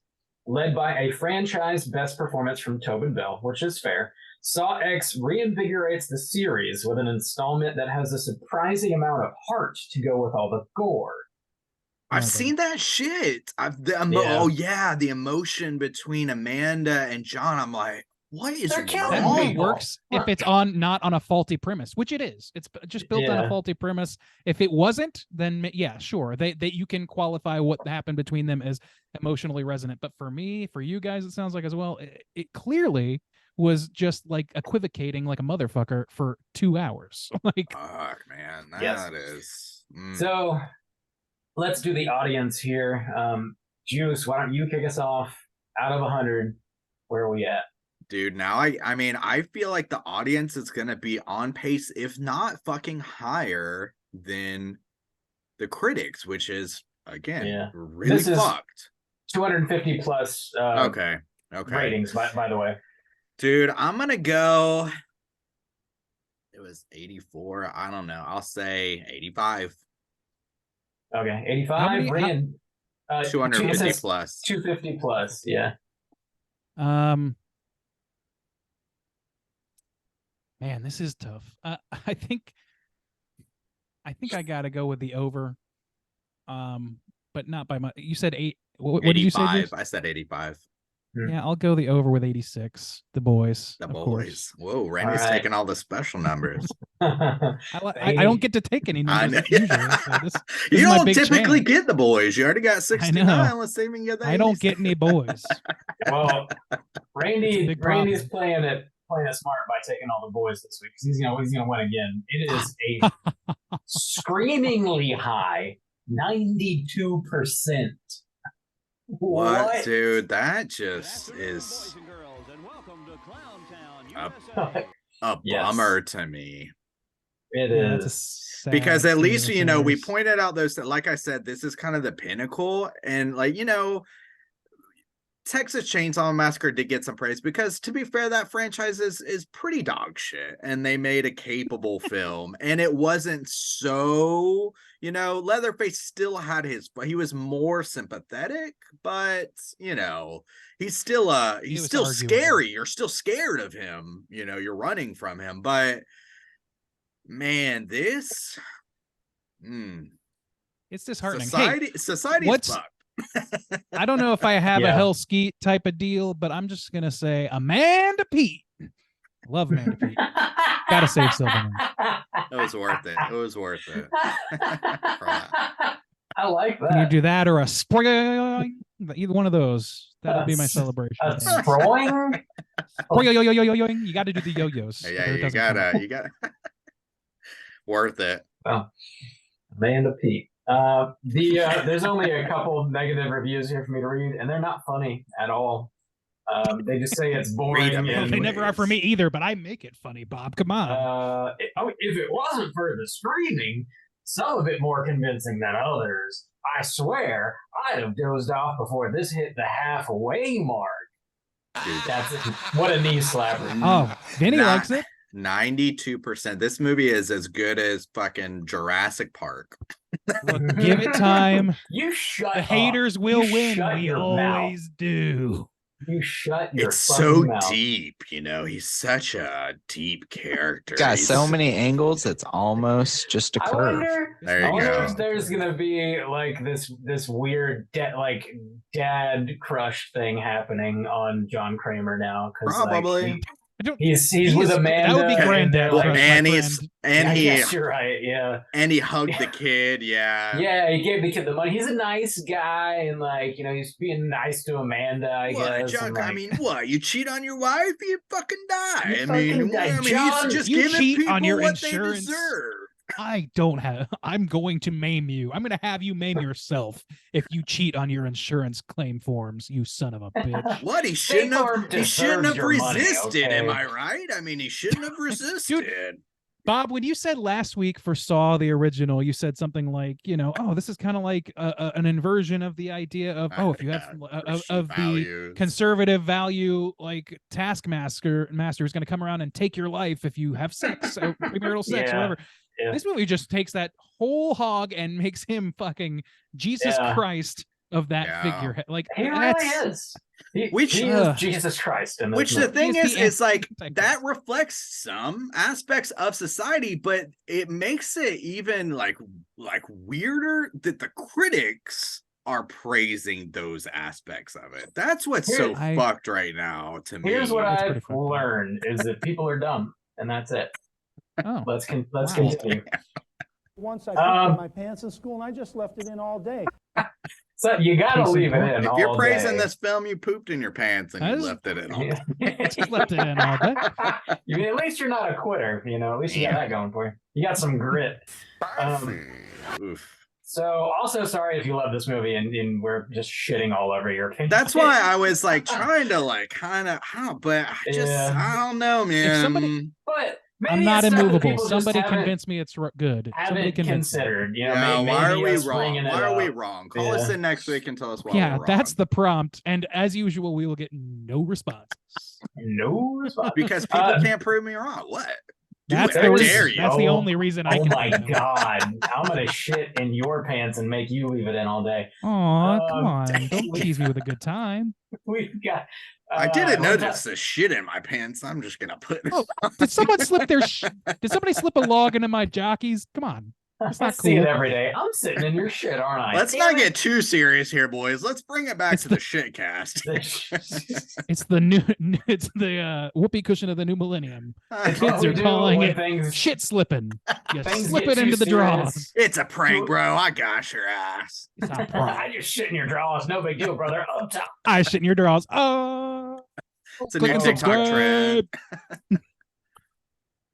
led by a franchise best performance from Tobin Bell, which is fair, Saw X reinvigorates the series with an installment that has a surprising amount of heart to go with all the gore. I've Yeah, seen that shit. Yeah. Oh yeah, the emotion between Amanda and John. I'm like, what is They're killing That wrong? movie people. works if it's not on a faulty premise, which it is. It's just built on a Yeah. faulty premise. If it wasn't, then yeah, sure. They you can qualify what happened between them as emotionally resonant. But for me, for you guys, it sounds like as well, it clearly was just like equivocating like a motherfucker for 2 hours. Like, Fuck, man, that Yes. is. So let's do the audience here. Juice, why don't you kick us off? Out of 100, where are we at? Dude, now I mean, I feel like the audience is gonna be on pace, if not fucking higher than the critics, which is again Yeah. really This is fucked. 250 plus Okay. ratings, by the way. Dude, I'm gonna go. It was 84. I don't know. I'll say 85. Okay, 85. How many- Rand, 250 it says plus. 250 plus, yeah. Man, this is tough. I think I gotta go with the over. But not by much. You said 8. What did you say? 85. Juice? I said 85. Yeah, I'll go the over with 86. The boys. The of boys. course. Whoa, Randy's right. taking all the special numbers. I don't get to take any I numbers know. usually. So this You is my don't big typically chance. get the boys. You already got know. 69. Let's see if we can get that. I don't get any boys. Well, It's a Randy's big problem. playing it smart by taking all the boys this week because he's gonna win again. It is a screamingly high 92%. What, dude? That just is a Yes. bummer to me. It Yeah, is. that's a sad Because at state least, of you know, we affairs. pointed out those, like I said, this is kind of the pinnacle. And like, you know, Texas Chainsaw Massacre did get some praise because, to be fair, that franchise is pretty dog shit, and they made a capable film, and it wasn't so, you know, Leatherface still had he was more sympathetic, but you know, he's still was still arguable. scary. You're still scared of him. You know, you're running from him, but man, this It's disheartening. Hey, society's what's- fucked. I don't know if I have a Yeah. Hell Skeet type of deal, but I'm just gonna say Amanda Pete. Love Amanda Pete. Gotta save Silverman. It was worth it. It was worth it. I like Can you that. do that or a spring? Either one of those. That'll be my S- celebration. A Thanks. sproing? Spring-yo-yo-yo-yo-yoing. You got to do the yo-yos. Yeah, or it you doesn't count. gotta worth it. Amanda Pete. There's only a couple negative reviews here for me to read, and they're not funny at all. They just say it's boring. them and, They never are for me either, but I make it funny, Bob. Come on. if it wasn't for the screaming, some of it more convincing than others. I swear, I'd have dozed off before this hit the halfway mark. Dude, That's what a knee slapper. Oh, Vinny Nah. likes it. 92%. This movie is as good as fucking Jurassic Park. Look, give it time. You shut The up. haters will You win. shut We your always do. You shut your It's so fucking mouth. deep, you know. He's such a deep character. Got He's- so many angles, it's almost just a I curve. wonder. There you I wonder go. if there's gonna be like this weird dad crush thing happening on John Kramer now because Probably. I don't. He's he with is- Amanda. That would be and granddad they're crush, like, my and friend. I he guess you're right. Yeah. and he hugged the kid. Yeah. Yeah, he gave the kid the money. He's a nice guy, and like, he's being nice to Amanda, I What, guess. John? and, like, I mean, what? You cheat on your wife, you fucking die. You I mean, fucking die. he's John, just you giving cheat people on your what insurance. they deserve. I'm going to maim you. I'm going to have you maim yourself if you cheat on your insurance claim forms, you son of a bitch. What? He State shouldn't Farm have. He shouldn't deserves have your money, resisted. okay? Am I right? I mean, he shouldn't have resisted. Bob, when you said last week for Saw the original, you said something like, oh, this is kind of like an inversion of the idea of, if you have of the values. conservative value, like taskmaster who's going to come around and take your life if you have sex, premarital sex, or Yeah. whatever. Yeah. This movie just takes that whole hog and makes him fucking Jesus Yeah. Christ of that Yeah. figurehead. Like He that's really is. Which- he is Jesus Christ. In this Which the movie. thing He's is, the like Antichrist. that reflects some aspects of society, but it makes it even like weirder that the critics are praising those aspects of it. That's what's so I- fucked right now to me. Here's what That's I've pretty fucked up. learned is that people are dumb, and that's it. Oh, Let's Wow. continue. Once I Um, pooped in my pants in school, and I just left it in all day. So you gotta Case in leave it point. in. If you're all praising day. this film, you pooped in your pants and you That's- left it in all. just left it in all day. You mean, at least you're not a quitter. At least you got that going for you. You got some grit. Oof. So, also sorry if you love this movie and we're just shitting all over your opinion. That's why I was like trying to like kind of, but Yeah. I don't know, man. somebody- But maybe I'm not it's stuff that immovable. people just Somebody haven't- convince me it's good. Somebody Haven't convince me. considered. yeah, Maybe why are we us wrong? bringing it Why are we up. wrong? Call us Yeah. in next week and tell us why Yeah, we're that's wrong. the prompt. And as usual, we will get no response. No response. Because people can't prove me wrong. What? Do That's it. the I was- dare you. That's the Oh, only reason I Oh can. my god! I'm gonna shit in your pants and make you leave it in all day. Aw, come on. dang. Don't tease me with a good time. We've got. I didn't one notice the shit in my pants. I'm just gonna put. Oh, Did someone slip their did somebody slip a log into my jockeys? Come on. That's I not see it cool. every day. I'm sitting in your shit, aren't I? Let's Damn not it. get too serious here, boys. Let's bring it back It's to the shit cast. It's the new it's the whoopee cushion of the new millennium. It's what Kids we are do calling when it things. shit slipping. You Things slip get it too into the draws. serious. It's a prank, bro. I got your ass. It's not prom. I just shit in your drawers. No big deal, brother. Up top. I shit in your draws. Oh, It's a click new and TikTok trend. subscribe.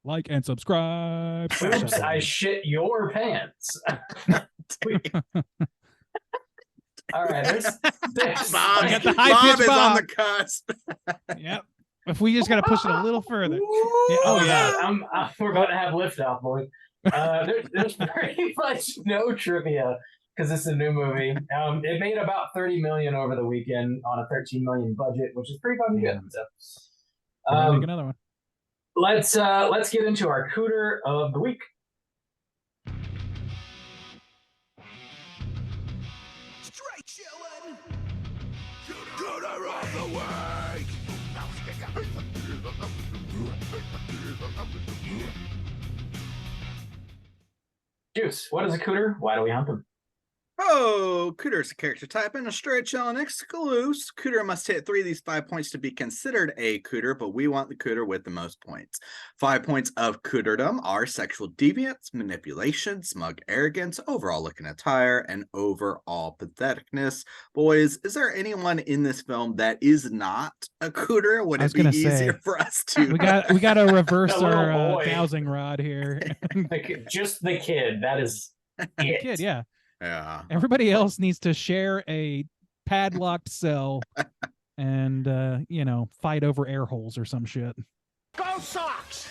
Like and subscribe. Oops, I shit your pants. All right, there's Bob, I got the high Bob pitch is on Bob. the cusp. Yep. If we just gotta push it a little further. Yeah, Oh oh yeah. yeah, we're about to have liftoff, boys. There's pretty much no trivia because it's a new movie. It made about 30 million over the weekend on a 13 million budget, which is pretty fucking good. So, We're gonna make um, another one. let's get into our cooter of the week. Straight chillin'. Gooder of the week. Juice, what is a cooter? Why do we hunt them? Oh, Cooter is a character type and a straight chillin' exclusive. Cooter must hit 3 of these 5 points to be considered a cooter, but we want the cooter with the most points. 5 points of cooterdom are sexual deviance, manipulation, smug arrogance, overall looking attire, and overall patheticness. Boys, is there anyone in this film that is not a cooter? Would I it was be gonna easier say, for us to? We got to reverse The little our boy. dowsing rod here. Just the kid. That is it. Kid, yeah. Yeah. Everybody else needs to share a padlocked cell and fight over air holes or some shit. Go Sox!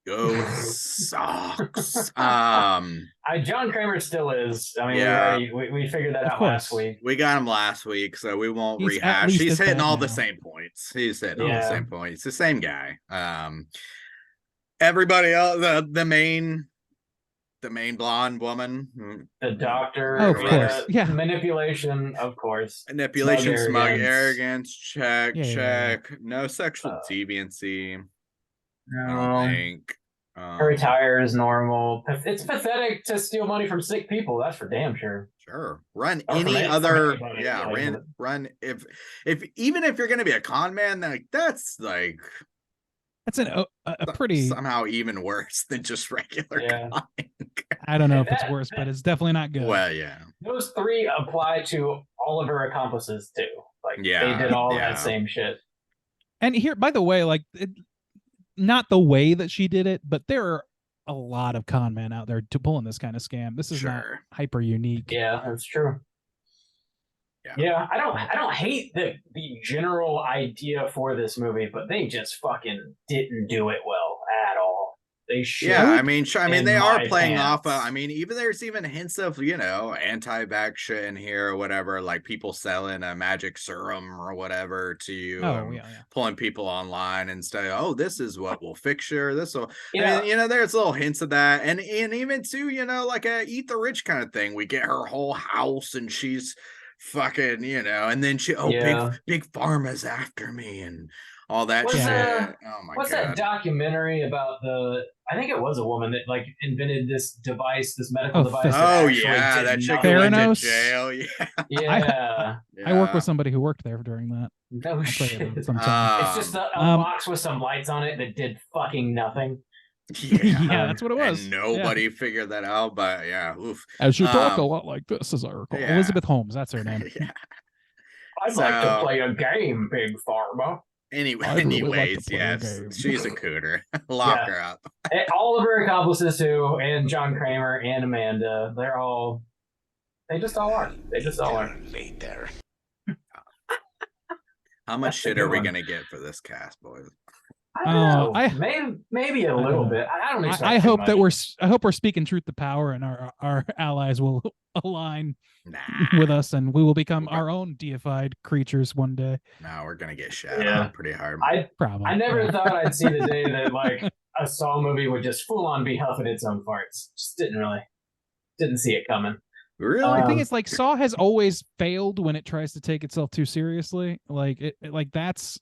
Go Sox. John Kramer still is. I mean, Yeah. we figured that Of out last course. week. We got him last week, so we won't He's at rehash. least He's as hitting bad all the now. same points. He's hitting all the Yeah. same points. The same guy. Everybody else, the main blonde woman, The doctor. Oh, of course. Yeah. Manipulation, of course. manipulation, Smug smug arrogance. arrogance, check, Yeah, yeah, check. No sexual deviancy. I No. don't think. Her attire is normal. It's pathetic to steal money from sick people. That's for damn sure. Sure. Run Or from any from other, anybody, yeah. like, Run if even if you're gonna be a con man, like that's like That's a pretty. somehow even worse than just regular Yeah. comic. I don't know if it's That- worse, but it's definitely not good. Well, yeah. Those three apply to all of her accomplices too. Like Yeah, they did all yeah. that same shit. And here, by the way, like not the way that she did it, but there are a lot of con men out there to pulling this kind of scam. This is not Sure. hyper unique. Yeah, that's true. Yeah. Yeah, I don't hate the general idea for this movie, but they just fucking didn't do it well at all. They should. Yeah, I mean, in they are my playing off. pants. I mean, even there's even hints of anti-vax shit in here or whatever, like people selling a magic serum or whatever to you, Oh yeah, yeah. pulling people online and say, "Oh, this is what will fix your this will." Yeah. And, there's little hints of that, and even too, like a eat the rich kind of thing. We get her whole house, and she's fucking, and then Yeah. big pharma's after me and all that What's shit. that- Oh my What's god. that documentary about I think it was a woman that like invented this device, this medical Oh, device. Fist- Oh actually yeah, did that chick nothing. who went to Theranos? jail. Yeah. Yeah. I work Yeah. with somebody who worked there during that. No I'll tell you shit. about it It's sometime. just a Um, box with some lights on it that did fucking nothing. Yeah, that's what it was. And nobody figured that out, but yeah, oof. As you talk a Um, lot like this, as I recall. yeah. Elizabeth Holmes, that's her name. Yeah. I'd like to So- play a game, Big Pharma. Anyway, I'd really like to anyways, play a yes, game. she's a cooter. Lock Yeah. her up. And all of her accomplices too, and John Kramer and Amanda, they just all are. They just all are. Later. How much That's a shit good are we one. gonna get for this cast, boys? I don't know. I- Maybe a don't little know. bit. I don't expect I too hope much. that I hope we're speaking truth to power, and our allies will align Nah, with us, and we will become our own deified creatures one day. no, we're gonna get shot Yeah. on pretty hard. Probably. I never yeah. thought I'd see the day that like a Saw movie would just full on be huffing its own farts. Just didn't see it coming. Really? The thing Um, is, like, Saw has always failed when it tries to take itself too seriously. Like like that's,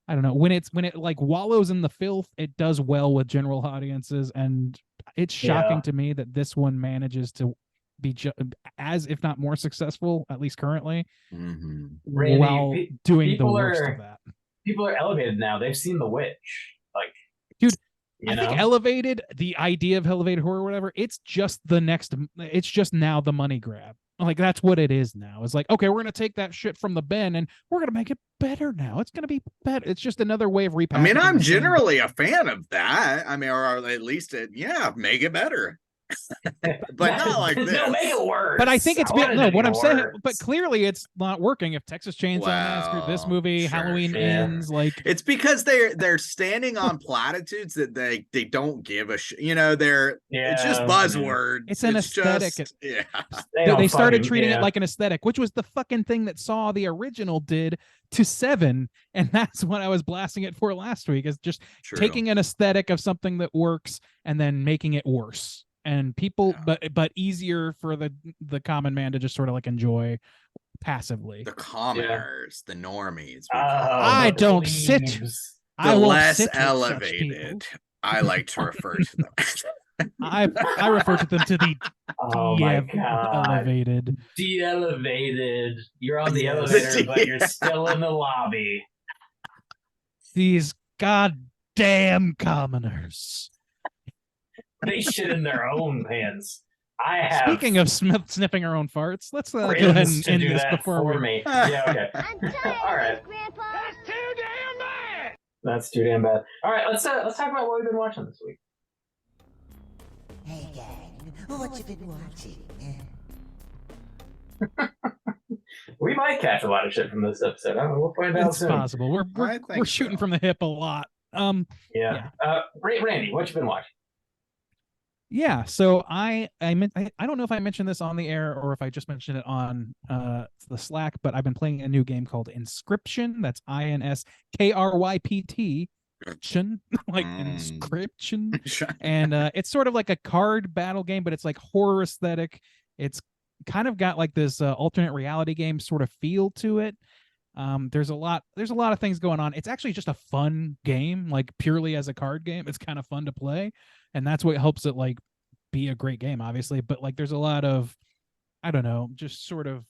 I don't know, when it like wallows in the filth, it does well with general audiences, and it's shocking Yeah. to me that this one manages to be as, if not more successful, at least currently, Mhm. Randy, while doing the people worst are- of that. People are elevated now. They've seen The Witch. Like, Dude, you I know? think elevated, the idea of elevated horror, or whatever, it's just now the money grab. Like, that's what it is now. It's like, okay, we're gonna take that shit from the bin and we're gonna make it better now. It's gonna be better. It's just another way of repackaging. I mean, I'm the same- generally a fan of that. I mean, or at least make it better. But not like this. No, make it worse. But I think it's want it to what be I'm saying. worse. But clearly, it's not working. If Texas Chainsaw Massacre, this Well, movie, sure, Halloween sure. Ends, like, It's because they're standing on platitudes that they don't give a shit. It's just Yeah, buzzwords. It's an aesthetic. just- yeah. don't they started fucking- treating yeah. it like an aesthetic, which was the fucking thing that Saw the original did to Seven, and that's what I was blasting it for last week. Is just True. taking an aesthetic of something that works and then making it worse. And people, but easier for the common man to just sort of like enjoy passively. the commoners, the normies. we Oh, call I the don't sit. plebes. I the won't less sit with such elevated. people. I like to refer to them. I refer to them to the Oh my god. elevated. De-elevated. You're on the Yes. elevator, but you're still in the lobby. These goddamn commoners. They shit in their own pants. I have Speaking of sniffing our own farts, let's go ahead friends and to end do this that before for we. me. Yeah, okay. All right. Grandpa. That's too damn bad. All right, let's talk about what we've been watching this week. Hey, gang, what you been watching? We might catch a lot of shit from this episode. I don't know. We'll find out It's soon. possible. We're I think we're shooting so. from the hip a lot. Yeah. Randy, what you been watching? Yeah. So I don't know if I mentioned this on the air or if I just mentioned it on the Slack, but I've been playing a new game called Inscription. That's INSKRYPT. Like Inscription. And it's sort of like a card battle game, but it's like horror aesthetic. It's kind of got like this alternate reality game sort of feel to it. There's a lot of things going on. It's actually just a fun game, like purely as a card game. It's kind of fun to play, and that's what helps it like be a great game, obviously. But like there's a lot of, I don't know, just sort of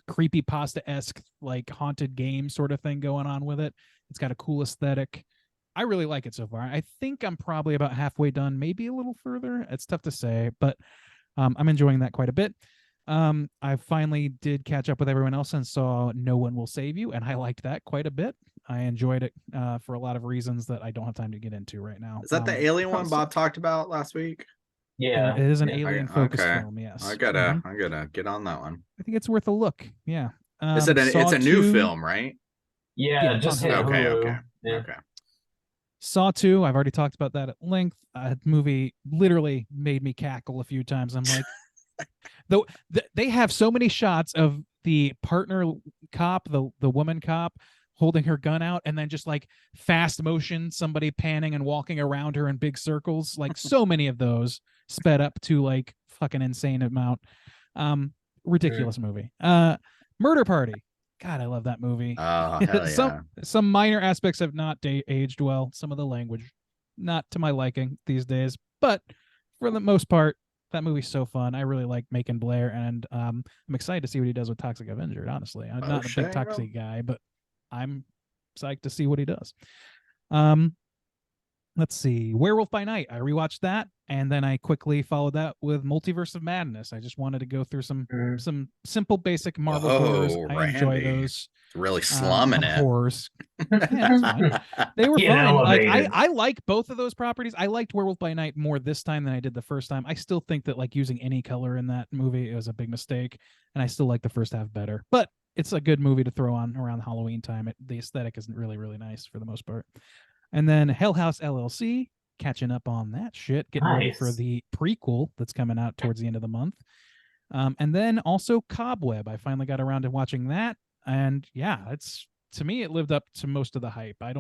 creepypasta-esque, like haunted game sort of thing going on with it. It's got a cool aesthetic. I really like it so far. I think I'm probably about halfway done, maybe a little further. It's tough to say, but I'm enjoying that quite a bit. I finally did catch up with everyone else and saw No One Will Save You, and I liked that quite a bit. I enjoyed it for a lot of reasons that I don't have time to get into right now. Is that the alien one Bob talked about last week? Yeah, it is an yeah. alien focused Okay. film. Yes, I gotta get on that one. I think it's worth a look. Yeah. It's a new film, right? Yeah, it's just on hit Hulu. Okay, Hulu. okay, Yeah. okay. Saw 2, I've already talked about that at length. Movie literally made me cackle a few times. I'm like, though they have so many shots of the partner cop, the woman cop, holding her gun out, and then just like fast motion, somebody panning and walking around her in big circles. Like so many of those sped up to like fucking insane amount. Ridiculous movie. Murder Party. God, I love that movie. Oh, hell yeah. Some minor aspects have not aged well. Some of the language, not to my liking these days, but for the most part, that movie's so fun. I really like Macon Blair, and I'm excited to see what he does with Toxic Avenger. Honestly, I'm not a big Toxic guy, but I'm psyched to see what he does. Let's see, Werewolf by Night. I rewatched that, and then I quickly followed that with Multiverse of Madness. I just wanted to go through some simple, basic Marvel horrors. I enjoy those. Really slumming it. Horrors. Yeah, that's fine. They were fun. Like I like both of those properties. I liked Werewolf by Night more this time than I did the first time. I still think that like using any color in that movie was a big mistake, and I still like the first half better. But it's a good movie to throw on around Halloween time. The aesthetic is really, really nice for the most part. And then Hell House LLC, catching up on that shit, getting ready for the prequel that's coming out towards the end of the month. And then also Cobweb. I finally got around to watching that. And yeah, it's, to me, it lived up to most of the hype. I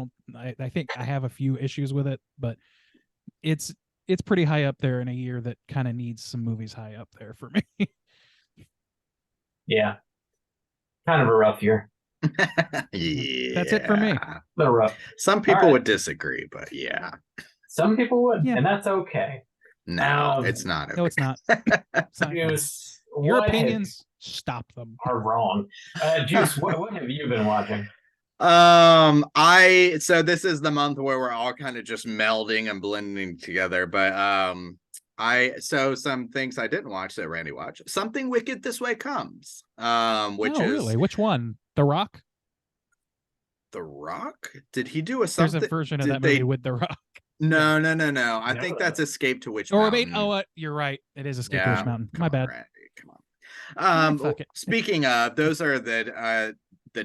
think I have a few issues with it, but it's pretty high up there in a year that kind of needs some movies high up there for me. Yeah. Kind of a rough year. Yeah. That's it for me. A little rough. Some people would disagree, but yeah. Some people would, and that's okay. No, it's not. Okay. No, it's not. It's not. Your opinions, stop them. Are wrong. Juice, what have you been watching? So this is the month where we're all kind of just melding and blending together, but some things I didn't watch that Randy watched. Something Wicked This Way Comes. Which is really? Which one? The Rock? The Rock? Did he do There's a version of that movie with The Rock. No. I think that's Escape to Witch Mountain. You're right. It is Escape to Witch Mountain. My bad. Randy, come on. Speaking of, those are the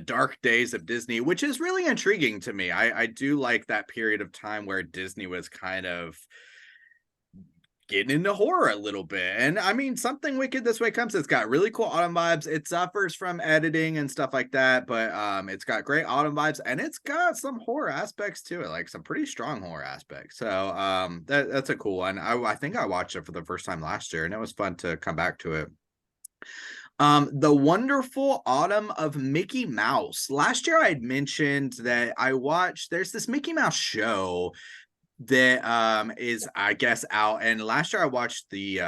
dark days of Disney, which is really intriguing to me. I do like that period of time where Disney was kind of getting into horror a little bit. And I mean, Something Wicked This Way Comes. It's got really cool autumn vibes. It suffers from editing and stuff like that, but it's got great autumn vibes, and it's got some horror aspects to it, like some pretty strong horror aspects. So that's a cool one. I think I watched it for the first time last year, and it was fun to come back to it. The Wonderful Autumn of Mickey Mouse. Last year I had mentioned that there's this Mickey Mouse show that is, I guess, out, and last year I watched the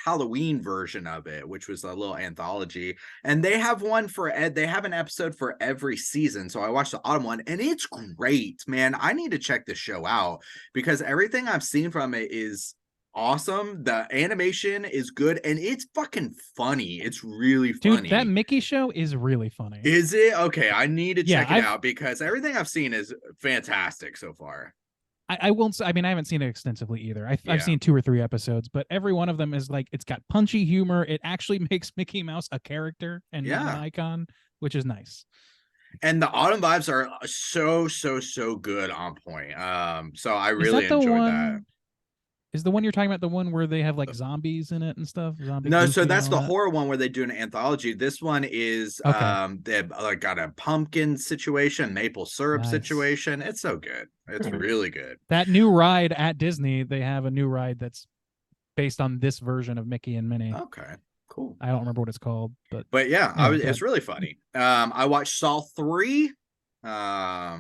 Halloween version of it, which was a little anthology, and they have an episode for every season. So I watched the autumn one, and it's great, man. I need to check this show out because everything I've seen from it is awesome. The animation is good, and it's fucking funny. It's really funny. Dude, that Mickey show is really funny. Is it? Okay, I need to check it out because everything I've seen is fantastic so far. I won't say, I mean, I haven't seen it extensively either. I've seen 2 or 3 episodes, but every one of them is like, it's got punchy humor. It actually makes Mickey Mouse a character and not an icon, which is nice. And the autumn vibes are so good on point. So I really enjoyed that. Is the one you're talking about the one where they have like zombies in it and stuff? No, so that's the horror one where they do an anthology. This one is they've like got a pumpkin situation, maple syrup situation. It's so good. It's really good. That new ride at Disney, they have a new ride that's based on this version of Mickey and Minnie. Okay, cool. I don't remember what it's called, but yeah, it's really funny. I watched Saw 3. Yeah,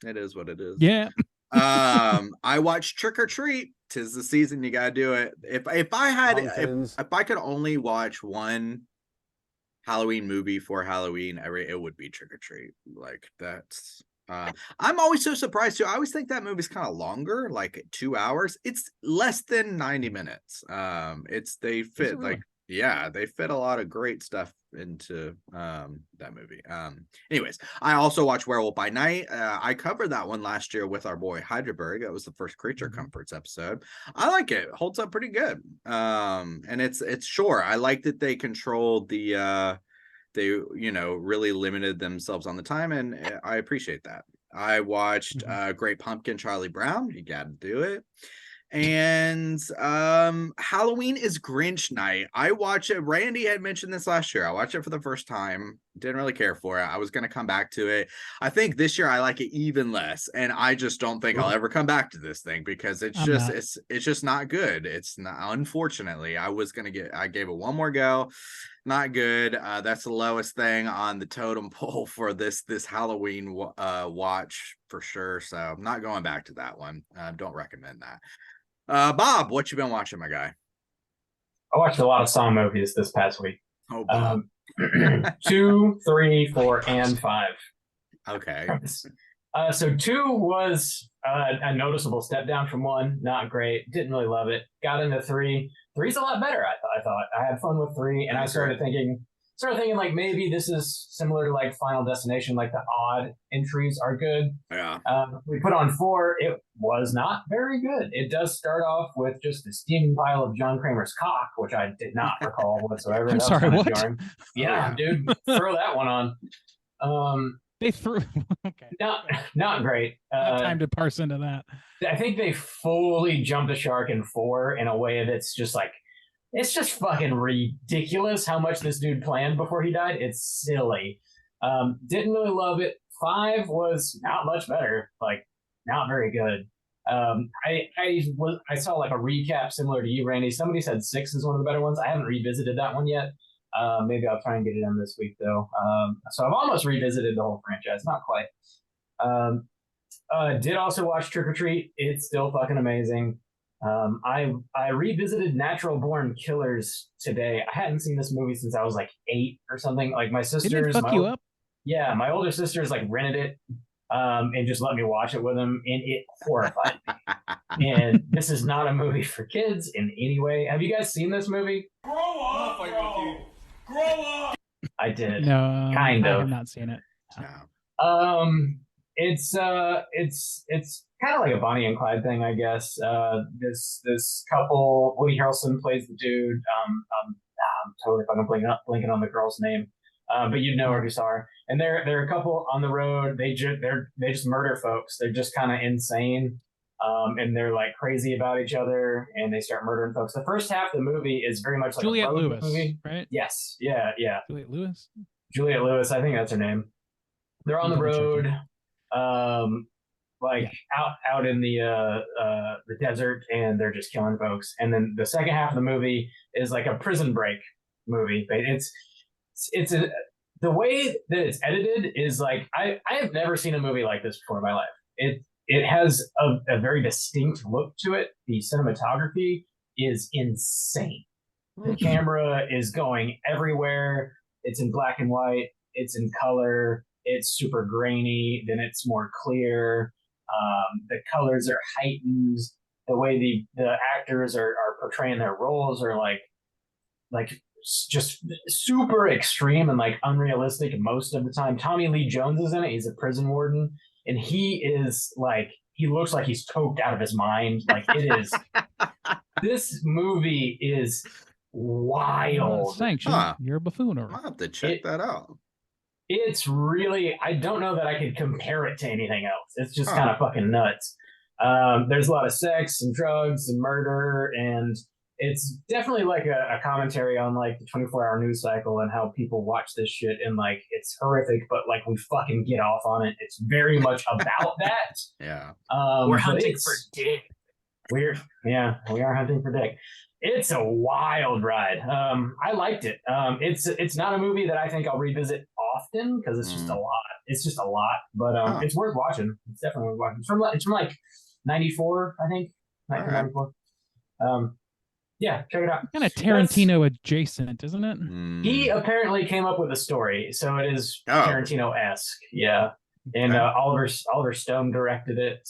it is what it is. Yeah. I watched Trick or Treat. 'Tis the season, you gotta do it. If I could only watch one Halloween movie for Halloween, it would be Trick or Treat. Like I'm always so surprised too. I always think that movie's kind of longer, like 2 hours. It's less than 90 minutes. They fit really? like, yeah, they fit a lot of great stuff into that movie. Anyways, I also watched Werewolf by Night. I covered that one last year with our boy Hydraberg. That was the first Creature Comforts episode. I like it. Holds up pretty good. And it's sure. I like that they controlled the they really limited themselves on the time, and I appreciate that. I watched Great Pumpkin, Charlie Brown. You got to do it. And Halloween is Grinch night. I watch it. Randy had mentioned this last year. I watched it for the first time. Didn't really care for it. I was going to come back to it. I think this year I like it even less, and I just don't think I'll ever come back to this thing because it's just not good. It's not. Unfortunately, I gave it one more go. Not good. That's the lowest thing on the totem pole for this Halloween watch for sure. So I'm not going back to that one. Don't recommend that. Bob, what you been watching, my guy? I watched a lot of Saw movies this past week. Oh, Bob. 2, 3, 4, and 5. Okay. So 2 was a noticeable step down from 1. Not great. Didn't really love it. Got into 3. 3's a lot better. I thought I had fun with 3, and I started thinking like maybe this is similar to like Final Destination. Like the odd entries are good. Yeah. We put on 4. It was not very good. It does start off with just a steaming pile of John Kramer's cock, which I did not recall whatsoever. I'm That was sorry, kinda what? jarring. Yeah, dude, throw that one on. They threw. Okay. Not great. Time to parse into that. I think they fully jumped the shark in 4 in a way that's just like, it's just fucking ridiculous how much this dude planned before he died. It's silly. Didn't really love it. 5 was not much better. Like, not very good. I saw like a recap similar to you, Randy. Somebody said 6 is one of the better ones. I haven't revisited that one yet. Maybe I'll try and get it in this week though. So I've almost revisited the whole franchise. Not quite. Did also watch Trick or Treat. It's still fucking amazing. I revisited Natural Born Killers today. I hadn't seen this movie since I was like 8 or something. Like my sisters, Did it fuck you up? Yeah, my older sisters like rented it and just let me watch it with them, and it horrified me. And this is not a movie for kids in any way. Have you guys seen this movie? Grow up, bro. Grow up. I did. No, kind I of. have not seen it. No. It's kind of like a Bonnie and Clyde thing, I guess. This couple, Woody Harrelson plays the dude. I'm totally fucking blinking on the girl's name, but you'd know her if you saw her. And they're a couple on the road. They just murder folks. They're just kind of insane, and they're like crazy about each other, and they start murdering folks. The first half of the movie is very much like Juliette a road Lewis, movie. right? Yes, yeah. Juliette Lewis. Juliette Lewis, I think that's her name. They're on the road, out in the desert, and they're just killing folks. And then the second half of the movie is like a prison break movie. But the way that it's edited is like I have never seen a movie like this before in my life. It has a very distinct look to it. The cinematography is insane. The camera is going everywhere. It's in black and white. It's in color. It's super grainy. Then it's more clear. The colors are heightened. The way the actors are portraying their roles are like just super extreme and like unrealistic most of the time. Tommy Lee Jones is in it. He's a prison warden, and he looks like he's toked out of his mind. Like it is. This movie is wild. Sanction. You're a buffooner. I'll have to check that out. It's really, I don't know that I could compare it to anything else. It's just kind of fucking nuts. There's a lot of sex and drugs and murder, and it's definitely like a commentary on like the 24-hour news cycle and how people watch this shit, and like it's horrific, but like we fucking get off on it. It's very much about that. Yeah. We're hunting for dick. We are hunting for dick. It's a wild ride. I liked it. It's not a movie that I think I'll revisit often because it's just a lot. It's just a lot, but it's worth watching. It's definitely worth watching. It's from like 94, I think. 1994. Yeah, check it out. Kind of Tarantino adjacent, isn't it? He apparently came up with a story, so it is Tarantino-esque. Yeah. and Okay. Oliver Stone directed it.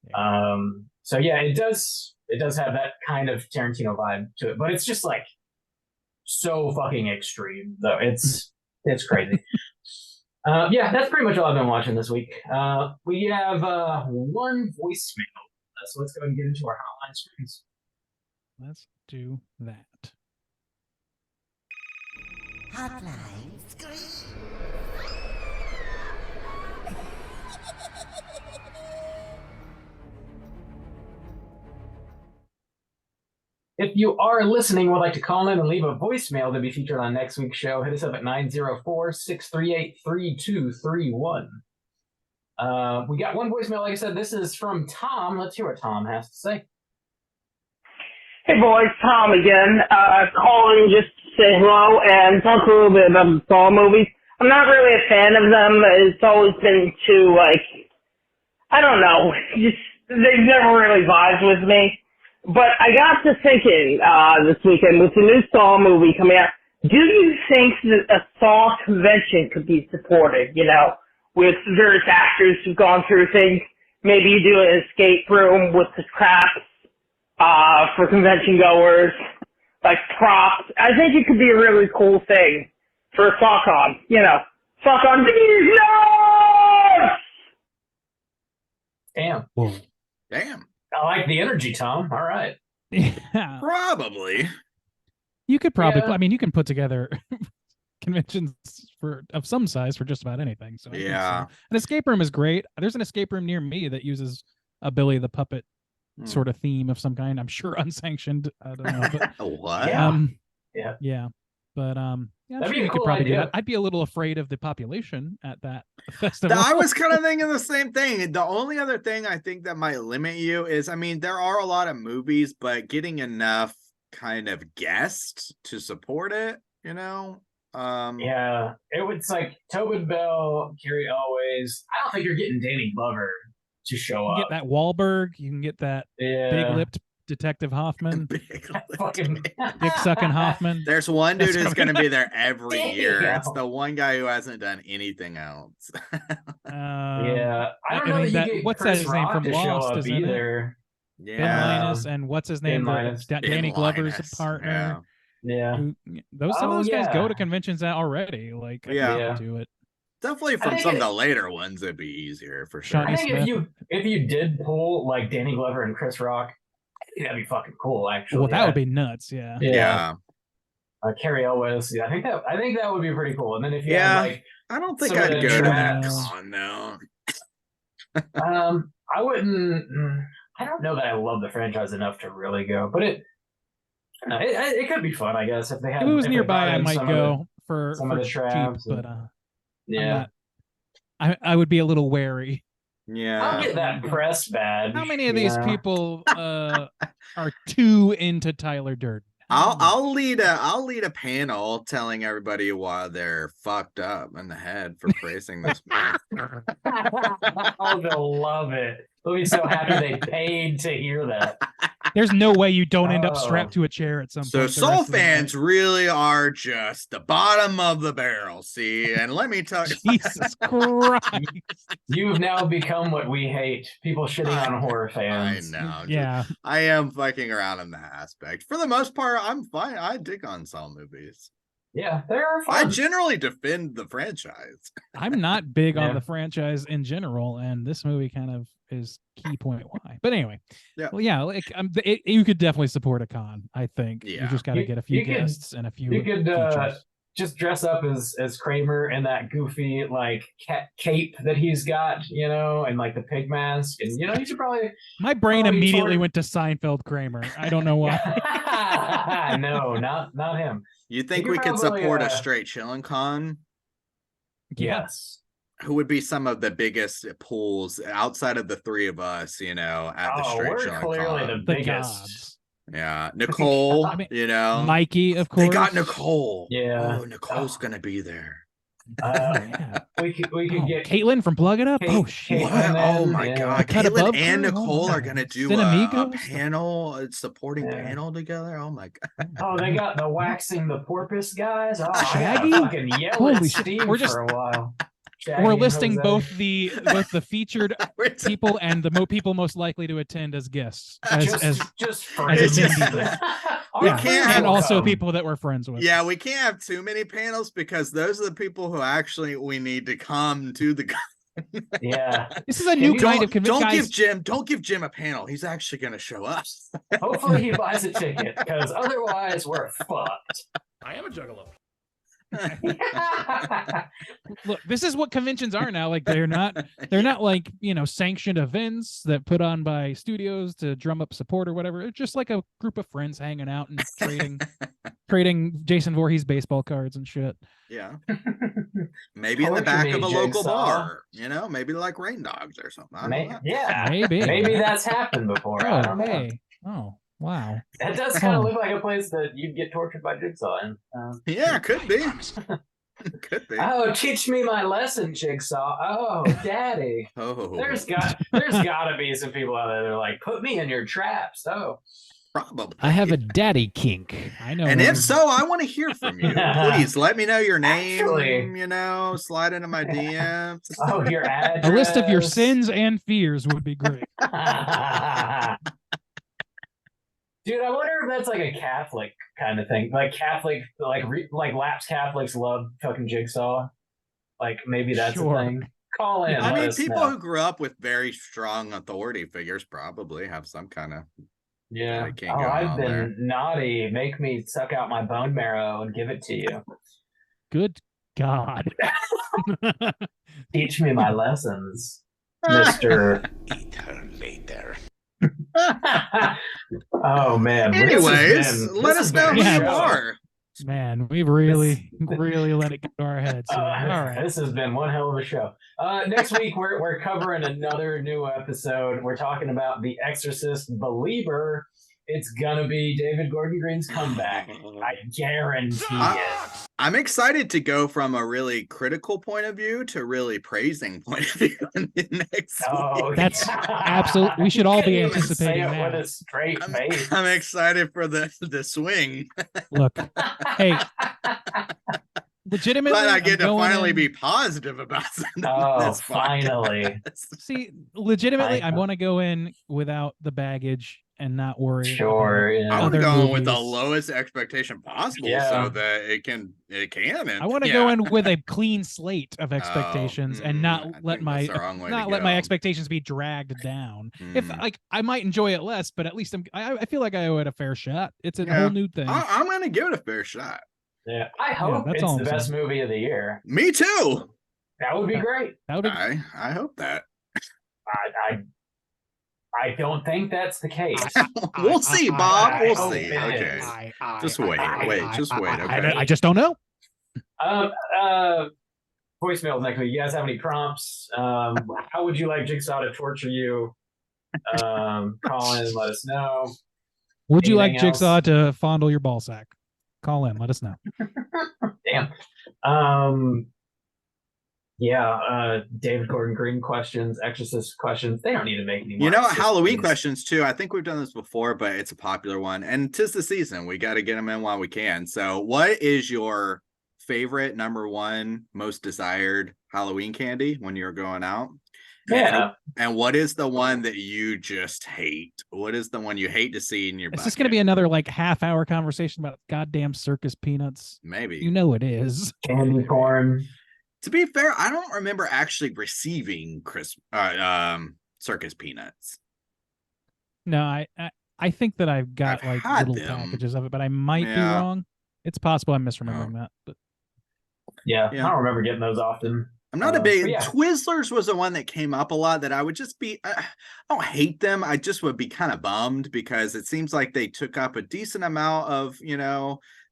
Yeah. So yeah, it does have that kind of Tarantino vibe to it, but it's just like so fucking extreme though. It's crazy. Yeah, that's pretty much all I've been watching this week. We have one voicemail, so let's go and get into our hotline screens. Let's do that. Hotline screen. If you are listening, would like to call in and leave a voicemail to be featured on next week's show, hit us up at 904-638-3231. We got one voicemail, like I said. This is from Tom. Let's hear what Tom has to say. Hey boys, Tom again. Calling just to say hello and talk a little bit about the Saw movies. I'm not really a fan of them. It's always been too, I don't know. Just, they've never really vibed with me. But I got to thinking this weekend with the new Saw movie coming out, do you think that a Saw convention could be supported, with various actors who've gone through things? Maybe you do an escape room with the craps for convention goers, like props. I think it could be a really cool thing for a SawCon, Fuck on these nuts! Damn. Damn. I like the energy, Tom. All right. Yeah. Probably. You could probably, Yeah. I mean, you can put together conventions of some size for just about anything. So I think so. Yeah. An escape room is great. There's an escape room near me that uses a Billy the Puppet sort of theme of some kind. I'm sure unsanctioned. I don't know. But, What? Yeah. Yeah. But yeah, I'm That'd sure be a we could cool probably do idea. that. I'd be a little afraid of the population at that festival. I was kind of thinking the same thing. The only other thing I think that might limit you is, I mean, there are a lot of movies, but getting enough kind of guests to support it, Yeah. It's like Tobin Bell, Carrie Elways. I don't think you're getting Danny Glover to show You can up. get that Wahlberg. You can get that Yeah. big-lipped Detective Hoffman, Fucking dick sucking Hoffman. There's one dude That's who's coming going to be there every year. Damn. It's the one guy who hasn't done anything else. Yeah. I don't know mean, that you get what's Chris his name Rock from to show Lost, up isn't it? either. Ben Yeah. Linus and what's his name? Ben Linus. Danny Ben Glover's Linus, partner. Yeah. Some of Oh, those guys go yeah. to conventions already. Like, I Yeah. think they do it. Definitely I from think some of it- the later ones, it'd be easier for sure. Shawnee I think if Smith. you did pull like Danny Glover and Chris Rock, I think that'd be fucking cool. Actually, Well, that would be nuts. Yeah. Yeah. Carrie Elwes. Yeah, I think that would be pretty cool. And then if you Yeah. had like, I don't think some of I'd the go to that tracks. con, no. I wouldn't. I don't know that I love the franchise enough to really go, but it could be fun, I guess, if they had. If it was if they nearby, brought I in might some of go for some of the cheap, traps but and- I'm Yeah, not, I would be a little wary. Yeah. I'll get that press badge. How many of these yeah. people are too into Tyler Durden? I'll lead a panel telling everybody why they're fucked up in the head for praising this movie. Oh, they'll love it. They'll be so happy they paid to hear that. There's no way you don't end up Oh. strapped to a chair at some So point. the Soul rest of the night. fans really are just the bottom of the barrel, see? And let me tell you, Jesus Christ. You've now become what we hate. People shitting on horror I fans. know. Yeah. I am fucking around in that aspect. For the most part, I'm fine. I dig on Saw movies. Yeah, they're I fun. generally defend the franchise. I'm not big on Yeah. the franchise in general, and this movie kind of is key point why. But anyway, Yeah. well, yeah, like you could definitely support a con. I think you Yeah. just got to You- get a few you could- guests and a few. you could, features. just dress up as Kramer in that goofy like cape that he's got, and like the pig mask, and you should probably. My brain Oh, you immediately tore- went to Seinfeld Kramer. I don't know why. No, not him. You think could we could probably, support a straight chillin' con? Yes. Who would be some of the biggest pools outside of the three of us, at the Oh, straight we're chillin' clearly con? the The biggest. gods. Yeah, Nicole, I mean, Um, Mikey, of course. They got Nicole. Yeah. Oh, Nicole's gonna be there. Yeah. We could Oh, get Caitlin from Plug It Up. Kate- Oh shit. Kate- What? And then, Oh my yeah. god. Cut Caitlin Above and crew? Oh, Nicole are my gonna do Cinemigos? a panel, a supporting Yeah. panel together. Oh my god. Oh, they got the waxing the porpoise guys. Oh, Shaggy? I gotta fucking yell Holy at shit. Steve We're just- for a while. Shaggy We're and listing Jose. both the featured people and the people most likely to attend as guests, just for as It's just- attendees. Our Yeah, can't friends and will also come. people that we're friends with. Yeah, we can't have too many panels because those are the people who actually we need to come to the. Yeah. This is a new you kind of Don't guys. don't give Jim a panel. He's actually going to show up. Hopefully he buys a ticket because otherwise we're fucked. I am a juggalo. Look, this is what conventions are now. Like they're not like, sanctioned events that put on by studios to drum up support or whatever. It's just like a group of friends hanging out and trading Jason Voorhees baseball cards and shit. Yeah. Maybe in the Poetry back of a local Jigsaw. bar, maybe like Rain Dogs or something. I don't know. Yeah. Maybe. Maybe that's happened before. I don't know. Hey. Oh, wow. That does kind of look like a place that you'd get tortured by Jigsaw in. Yeah, could be. Could be. Oh, teach me my lesson, Jigsaw. Oh, Daddy. Oh, There's got to be some people out there that are like, put me in your traps. Oh, probably. I have a daddy kink. I know. And if so, I want to hear from you. Please let me know your name. Actually- slide into my DMs. oh, your address. a list of your sins and fears would be great. Dude, I wonder if that's like a Catholic kind of thing. Like Catholic, like lapsed Catholics love fucking Jigsaw. Like maybe that's Sure. a thing. Call in. I let mean, us people know. who grew up with very strong authority figures probably have some kind of. Yeah. They can't Oh, go I've on been there. naughty. Make me suck out my bone marrow and give it to you. Good God. Teach me my lessons, Mister. Eat her later. Oh man. Well, this has Anyways, been- let this us has know been who a you show. are. Man, we've really let it get to our heads. Here. All right. This has been one hell of a show. Next week we're covering another new episode. We're talking about The Exorcist Believer. It's gonna be David Gordon Green's comeback. I guarantee it. I'm excited to go from a really critical point of view to really praising point of view in the next Oh, week. That's absolute. We should all be You can't even anticipating say it with that. a straight face. I'm excited for the swing. Look, hey, legitimately, But I I'm get to going finally in- be positive about something. Oh, this finally. podcast. See, legitimately, I know. want to go in without the baggage and not worry. Sure, about yeah. I want to other go in with the movies. lowest expectation possible Yeah. so that it can. And, I want to yeah. go in with a clean slate of expectations and I not let think my that's the wrong way to let my go. expectations be dragged down. If Mm. like I might enjoy it less, but at least I feel like I owe it a fair shot. It's a Yeah. whole new thing. I'm going to give it a fair shot. Yeah. I hope that's it's all the I'm best saying. movie of the year. Me too. That would be great. That would be I hope that. I don't think that's the case. We'll see, Bob. I We'll hope see. it Okay. is. Just wait. Just wait. Okay. I just don't know. Voicemails next week. You guys have any prompts? How would you like Jigsaw to torture you? Call in and let us know. Would you like Anything else? Jigsaw to fondle your ball sack? Call in. Let us know. Damn. David Gordon Green questions, Exorcist questions. They don't need to make any more. You know, Exorcist Halloween movies. questions too. I think we've done this before, but it's a popular one. And 'tis the season. We got to get them in while we can. So, what is your favorite number one most desired Halloween candy when you're going out? Yeah. And what is the one that you just hate? What is the one you hate to see in your Is bucket? this going to be another like half-hour conversation about goddamn circus peanuts? Maybe. You know it is. Candy corn. To be fair, I don't remember actually receiving circus peanuts. No, I think that I've got I've like had little them. packages of it, but I might be Yeah. wrong. It's possible I'm misremembering that. But Yeah, Yeah. I don't remember getting those often. I'm not a big but yeah. Twizzlers was the one that came up a lot that I would just be I don't hate them. I just would be kind of bummed because it seems like they took up a decent amount of,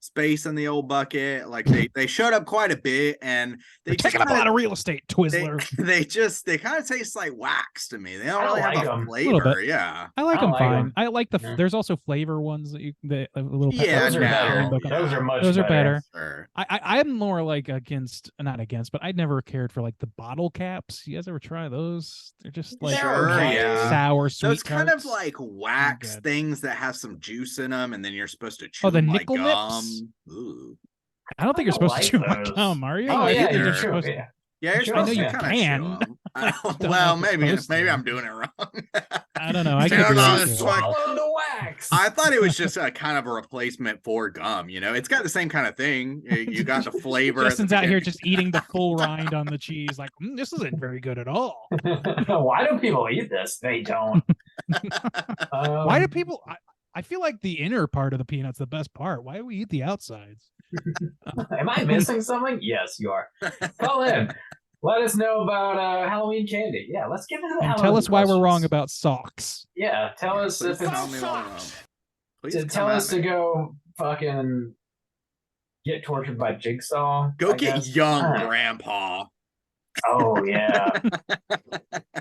space in the old bucket. Like they showed up quite a bit and they're taking up a lot of real estate, Twizzler. They kind of taste like wax to me. They don't I really like have a 'em. Little flavor. bit. Yeah. I like I them like fine. 'em. I like the. Yeah. There's also flavor ones that a little. Yeah, Those are no, better. Book 'em. Those are much Those are better. better. Sure. I'm more like not against, but I never cared for like the bottle caps. You guys ever try those? They're just like Sure, yeah. sour, sweet. Those kind of tarts. like wax good. things that have some juice in them, and then you're supposed to chew the them like nickel gum. nips? Ooh. I don't think you're I supposed to chew like my those. gum, are you? Oh Me yeah, neither. you're You're true. supposed- Yeah. Yeah, you're Sure, supposed I to know you kind of can. show 'em. know Well, if you're maybe supposed to. I'm doing it wrong. I don't know. I could Stand be on wrong, the too. swag. Swallowed the wax. I thought it was just a kind of a replacement for gum. You know, it's got the same kind of thing. You got the flavor. at the Justin's out here beginning. just eating the full rind on the cheese, like this isn't very good at all. Why do people eat this? They don't. Why do people? I feel like the inner part of the peanut's the best part. Why do we eat the outsides? Am I missing something? Yes, you are. Call in. Let us know about Halloween candy. Yeah, let's get into the And Halloween tell us why we're questions. wrong about socks. Yeah, tell us Please if it's tell me why I'm wrong. Please to come tell at us me. to go fucking get tortured by Jigsaw. Go I get guess. young Alright. grandpa. Oh yeah,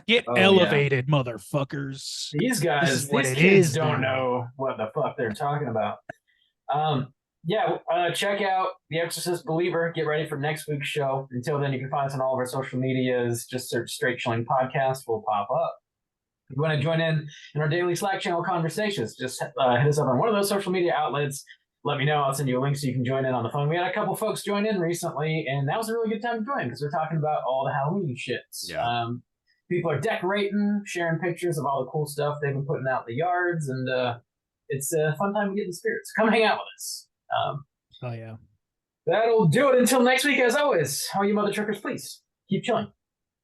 Get Oh, yeah. elevated, motherfuckers. these This guys, is what these it kids is don't now. know what the fuck they're talking about. Check out The Exorcist Believer. Get ready for next week's show. Until then, you can find us on all of our social medias. Just search Straight Chilling Podcast. We'll pop up. If you want to join in our daily Slack channel conversations, just hit us up on one of those social media outlets. Let me know. I'll send you a link so you can join in on the phone. We had a couple folks join in recently, and that was a really good time to join because we're talking about all the Halloween shits. Yeah. People are decorating, sharing pictures of all the cool stuff they've been putting out in the yards, and it's a fun time to get in the spirits. Come hang out with us. Oh yeah. That'll do it until next week, as always. All you mother truckers, please keep chilling.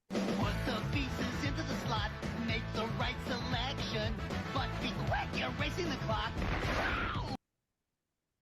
Put the pieces into the slot, make the right selection. But be quick, you're racing the clock.